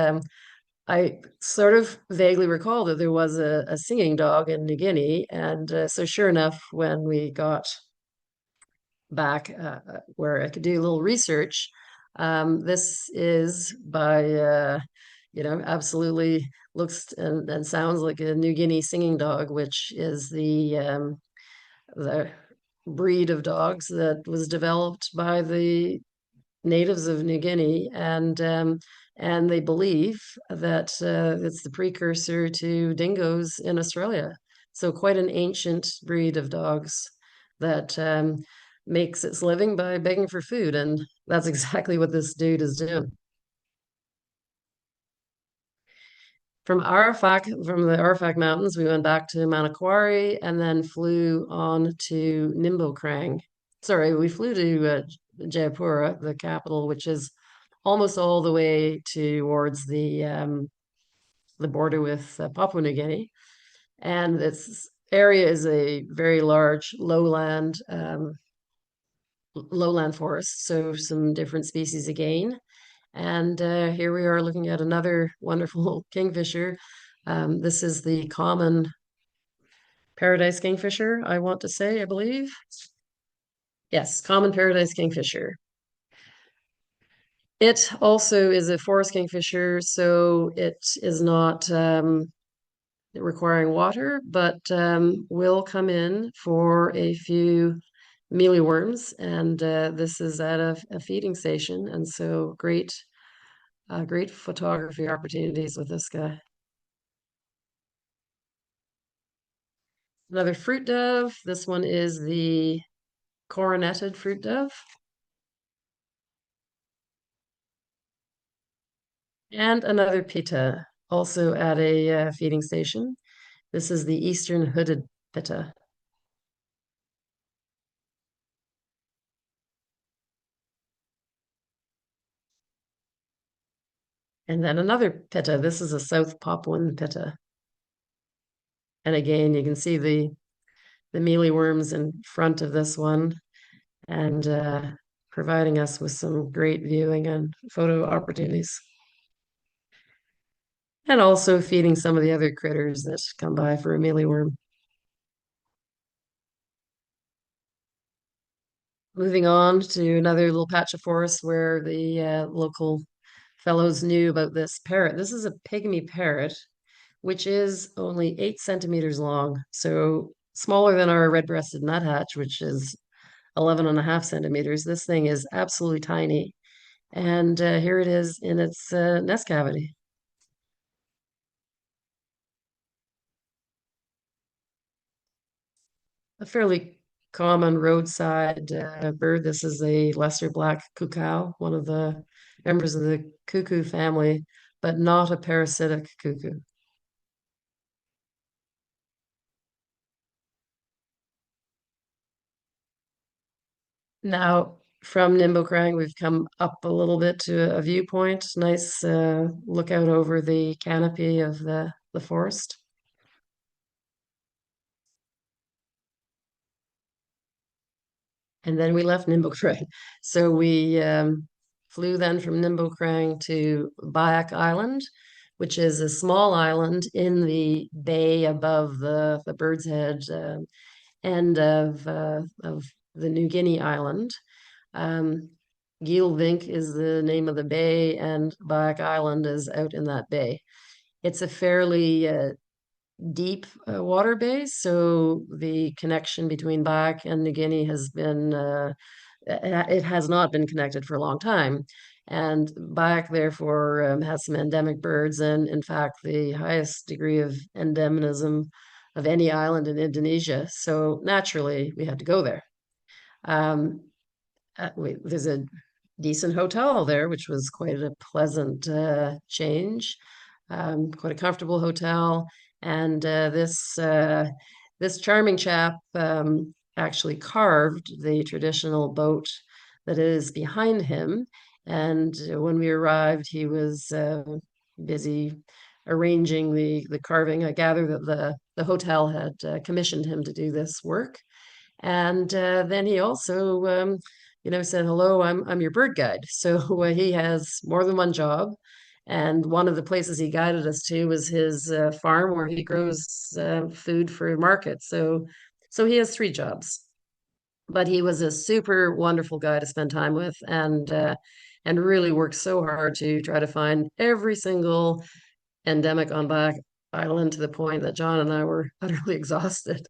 I sort of vaguely recall that there was a singing dog in New Guinea. And so sure enough, when we got back where I could do a little research. This is by, absolutely looks and sounds like a New Guinea singing dog, which is the breed of dogs that was developed by the natives of New Guinea, and they believe that it's the precursor to dingoes in Australia. So quite an ancient breed of dogs that makes its living by begging for food. And that's exactly what this dude is doing. From the Arfak Mountains, we went back to Manokwari and then flew on to Nimbokrang. Sorry, we flew to Jayapura, the capital, which is almost all the way towards the border with Papua New Guinea. And this area is a very large lowland forest, so some different species again. And here we are looking at another wonderful kingfisher. This is the common paradise kingfisher, I want to say, I believe. Yes, common paradise kingfisher. It also is a forest kingfisher, so it is not requiring water, but will come in for a few mealyworms. And this is at a feeding station, and so great photography opportunities with this guy. Another fruit dove. This one is the coroneted fruit dove. And another pitta, also at a feeding station. This is the eastern hooded pitta. And then another pitta. This is a South Papuan pitta. And again, you can see the mealyworms in front of this one and providing us with some great viewing and photo opportunities. And also feeding some of the other critters that come by for a mealyworm. Moving on to another little patch of forest where the local fellows knew about this parrot. This is a pygmy parrot, which is only 8 centimeters long. So smaller than our red-breasted nuthatch, which is 11 and a half centimeters. This thing is absolutely tiny. And here it is in its nest cavity. A fairly common roadside bird. This is a lesser black cuckoo, one of the members of the cuckoo family, but not a parasitic cuckoo. Now, from Nimbokrang, we've come up a little bit to a viewpoint. Nice lookout over the canopy of the forest. And then we left Nimbokrang. So we flew then from Nimbokrang to Biak Island, which is a small island in the bay above the Bird's Head end of the New Guinea island. Um, Gilvink is the name of the bay, and Biak Island is out in that bay. It's a fairly deep water base, so the connection between Biak and New Guinea has been it has not been connected for a long time. And Biak, therefore, has some endemic birds, and in fact, the highest degree of endemism of any island in Indonesia. So naturally, we had to go there. Um, there's a decent hotel there, which was quite a pleasant change, quite a comfortable hotel. And this charming chap actually carved the traditional boat that is behind him. And when we arrived, he was busy arranging the carving. I gather that the hotel had commissioned him to do this work. And then he also, said, "Hello, I'm your bird guide." So he has more than one job, and one of the places he guided us to was his farm where he grows food for market. So he has three jobs, but he was a super wonderful guy to spend time with, and really worked so hard to try to find every single endemic on Back Island to the point that John and I were utterly exhausted.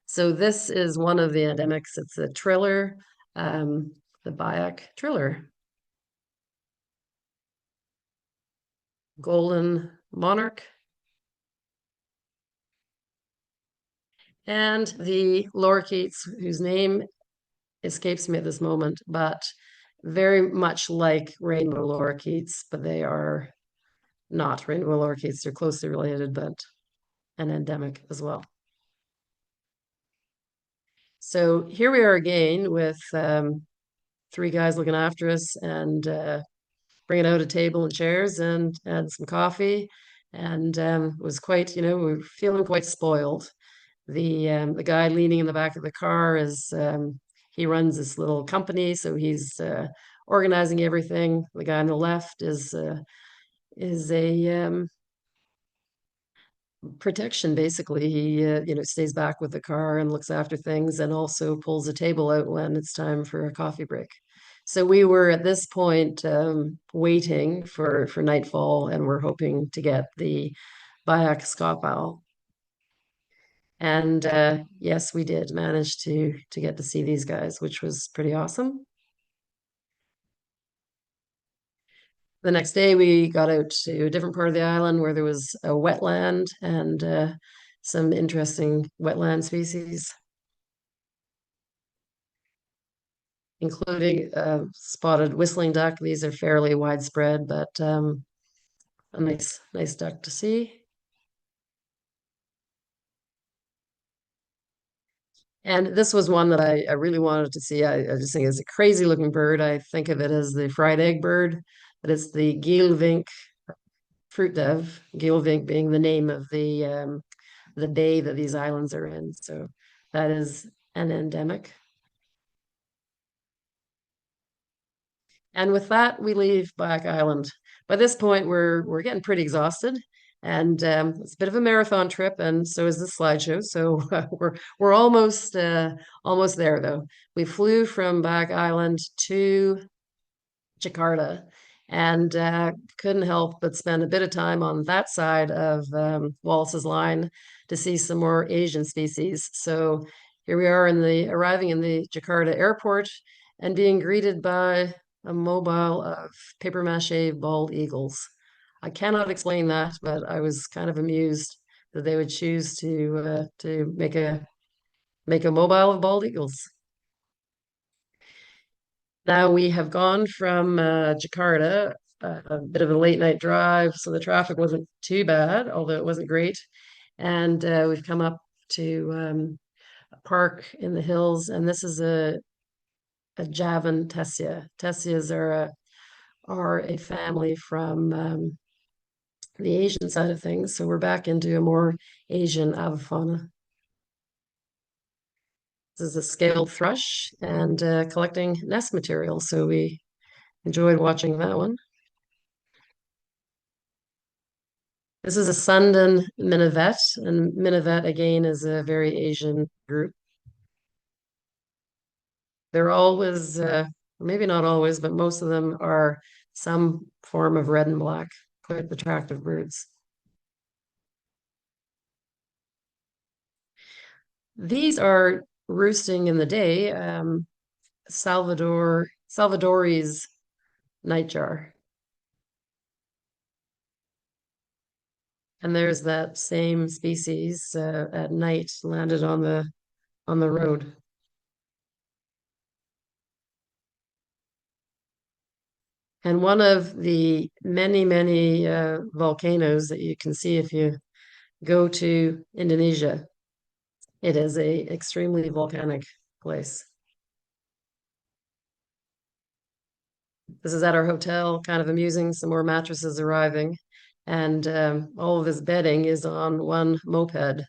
So this is one of the endemics. It's a triller, the Biak triller, golden monarch. and the lorikeets, whose name escapes me at this moment, but very much like rainbow lorikeets, but they are not rainbow lorikeets. They're closely related, but an endemic as well. So here we are again with three guys looking after us and bringing out a table and chairs and some coffee. And was quite, we were feeling quite spoiled. The guy leaning in the back of the car is he runs this little company, so he's organizing everything. The guy on the left is a protection, basically. He stays back with the car and looks after things, and also pulls a table out when it's time for a coffee break. So we were at this point waiting for nightfall, and we're hoping to get the Bayak Scott owl. And yes, we did manage to get to see these guys, which was pretty awesome. The next day, we got out to a different part of the island where there was a wetland and some interesting wetland species, including spotted whistling duck. These are fairly widespread, but a nice duck to see. And this was one that I really wanted to see. I just think it's a crazy looking bird. I think of it as the fried egg bird, but it's the geelvink fruit dove, geelvink being the name of the bay that these islands are in. So that is an endemic. And with that, we leave Black Island. By this point, we're getting pretty exhausted, and it's a bit of a marathon trip, and so is the slideshow. So we're almost there, though. We flew from Back Island to Jakarta, and couldn't help but spend a bit of time on that side of Wallace's line to see some more Asian species. So here we are arriving in the Jakarta airport and being greeted by a mobile of paper mache bald eagles. I cannot explain that, but I was kind of amused that they would choose to make a mobile of bald eagles. Now we have gone from Jakarta, a bit of a late night drive, so the traffic wasn't too bad, although it wasn't great. And we've come up to a park in the hills, and this is a Javan tessia. Tessias are a family from the Asian side of things, so we're back into a more Asian avifauna. This is a scaled thrush and collecting nest material, so we enjoyed watching that one. This is a Sundan minivet, and minivet again is a very Asian group. They're always, maybe not always, but most of them are some form of red and black, quite attractive birds. These are roosting in the day, Salvadori's nightjar. And there's that same species at night landed on the road. And one of the many volcanoes that you can see if you go to Indonesia. It is a extremely volcanic place. This is at our hotel, kind of amusing. Some more mattresses arriving, and all of this bedding is on one moped.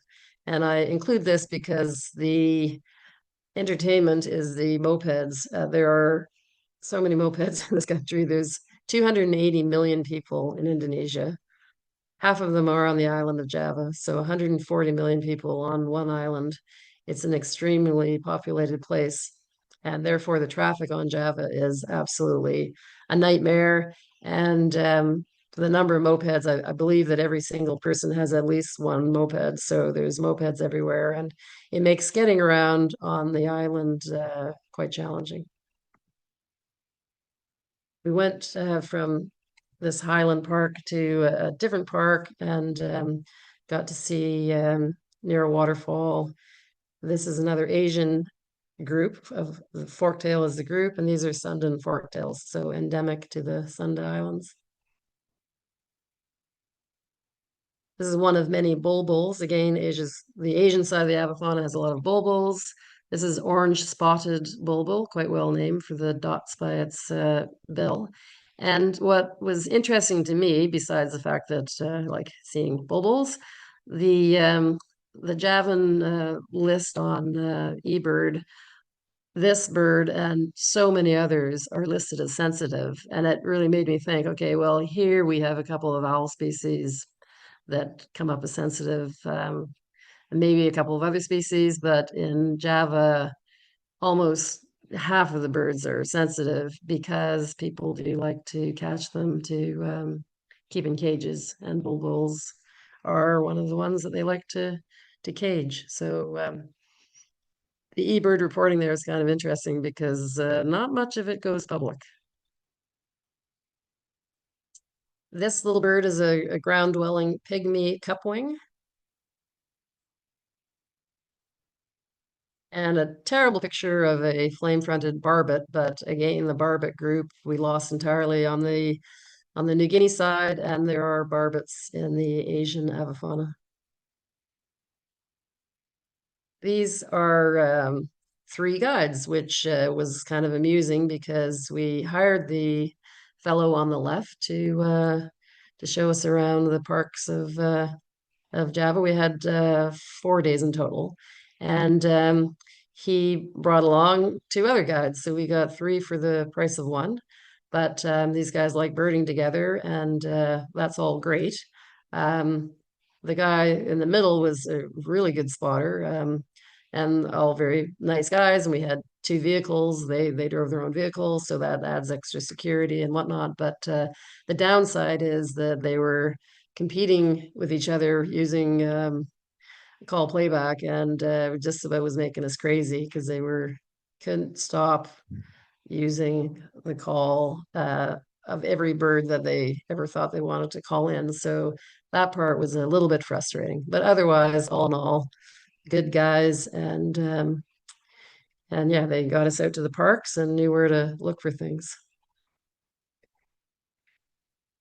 And I include this because the entertainment is the mopeds. There are so many mopeds in this country. There's 280 million people in Indonesia. Half of them are on the island of Java, so 140 million people on one island. It's an extremely populated place, and therefore the traffic on Java is absolutely a nightmare. And the number of mopeds, I believe that every single person has at least one moped, so there's mopeds everywhere, and it makes getting around on the island quite challenging. We went from this Highland Park to a different park and got to see near a waterfall This is another Asian group of the forktail is the group, and these are Sundan forktails, so endemic to the Sunda Islands. This is one of many bulbuls. Again, the Asian side of the avifauna has a lot of bulbuls. This is orange spotted bulbul, quite well named for the dots by its bill. And what was interesting to me, besides the fact that like seeing bulbuls, the Javan list on eBird, this bird and so many others are listed as sensitive. And it really made me think, okay, well, here we have a couple of owl species that come up as sensitive, and maybe a couple of other species, but in Java, almost half of the birds are sensitive because people do like to catch them to keep in cages, and bulbuls are one of the ones that they like to cage. So the eBird reporting there is kind of interesting because not much of it goes public. This little bird is a ground-dwelling pygmy cupwing. And a terrible picture of a flame-fronted barbet, but again, the barbet group we lost entirely on the New Guinea side, and there are barbets in the Asian avifauna. These are three guides, which was kind of amusing because we hired the fellow on the left to show us around the parks of Java. We had 4 days in total, and he brought along two other guides, so we got three for the price of one. But these guys like birding together, and that's all great. Um, the guy in the middle was a really good spotter, and all very nice guys. And we had two vehicles. They drove their own vehicles, so that adds extra security and whatnot. But the downside is that they were competing with each other using call playback, and just about was making us crazy because they couldn't stop using the call of every bird that they ever thought they wanted to call in. So that part was a little bit frustrating, but otherwise, all in all, good guys, and yeah, they got us out to the parks and knew where to look for things.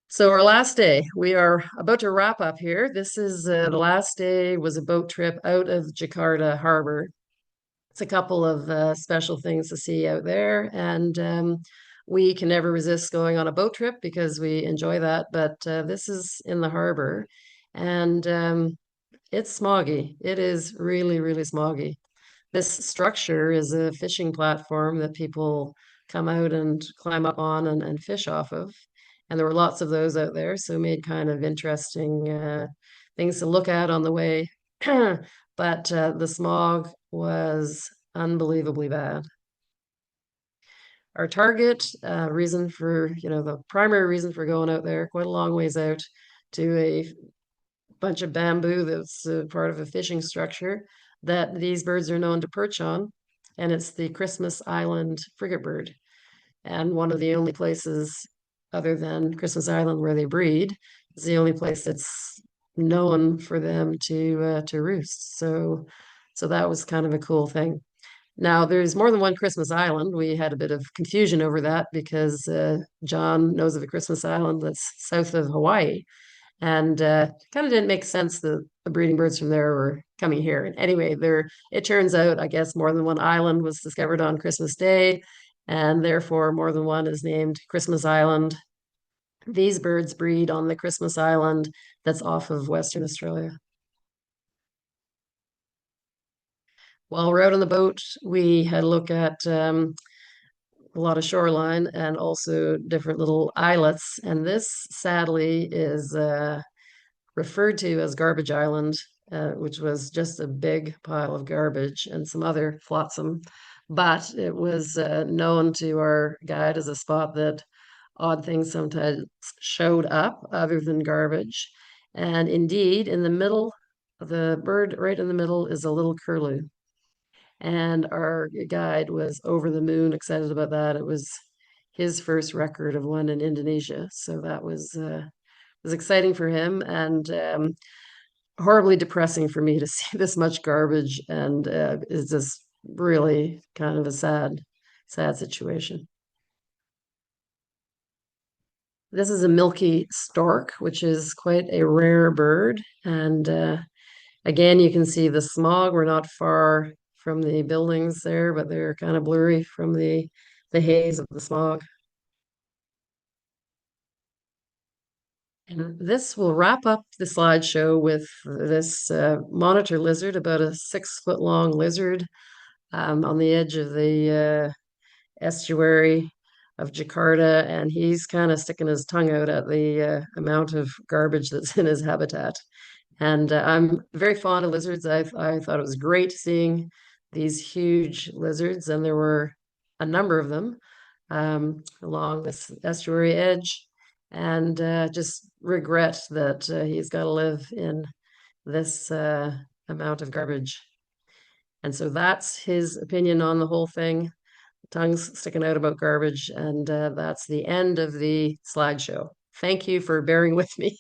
So our last day, we are about to wrap up here. This is the last day was a boat trip out of Jakarta Harbor. It's a couple of special things to see out there, and we can never resist going on a boat trip because we enjoy that. But this is in the harbor, and it's smoggy. It is really, really smoggy. This structure is a fishing platform that people come out and climb up on and fish off of. And there were lots of those out there, so made kind of interesting things to look at on the way. But the smog was unbelievably bad. Our target reason for, the primary reason for going out there, quite a long ways out to a bunch of bamboo that's part of a fishing structure that these birds are known to perch on, and it's the Christmas Island frigate bird. And one of the only places other than Christmas Island where they breed is the only place that's known for them to roost. So that was kind of a cool thing. Now, there's more than one Christmas Island. We had a bit of confusion over that because John knows of a Christmas Island that's south of Hawaii, and kind of didn't make sense that the breeding birds from there were coming here. And anyway, it turns out, I guess, more than one island was discovered on Christmas Day, and therefore more than one is named Christmas Island. These birds breed on the Christmas Island that's off of Western Australia. While we're out on the boat, we had a look at a lot of shoreline and also different little islets. And this, sadly, is referred to as Garbage Island, which was just a big pile of garbage and some other flotsam. But it was known to our guide as a spot that odd things sometimes showed up other than garbage. And indeed, in the middle, the bird right in the middle is a little curlew. And our guide was over the moon excited about that. It was his first record of one in Indonesia, so that was exciting for him. And horribly depressing for me to see this much garbage, and it's just really kind of a sad situation. This is a milky stork, which is quite a rare bird. And again, you can see the smog. We're not far from the buildings there, but they're kind of blurry from the haze of the smog. And this will wrap up the slideshow with this monitor lizard, about a 6 foot long lizard on the edge of the estuary of Jakarta, and he's kind of sticking his tongue out at the amount of garbage that's in his habitat. And I'm very fond of lizards. I thought it was great seeing these huge lizards, and there were a number of them along this estuary edge. And just regret that he's got to live in this amount of garbage. And so that's his opinion on the whole thing. Tongues sticking out about garbage. And that's the end of the slideshow. Thank you for bearing with me.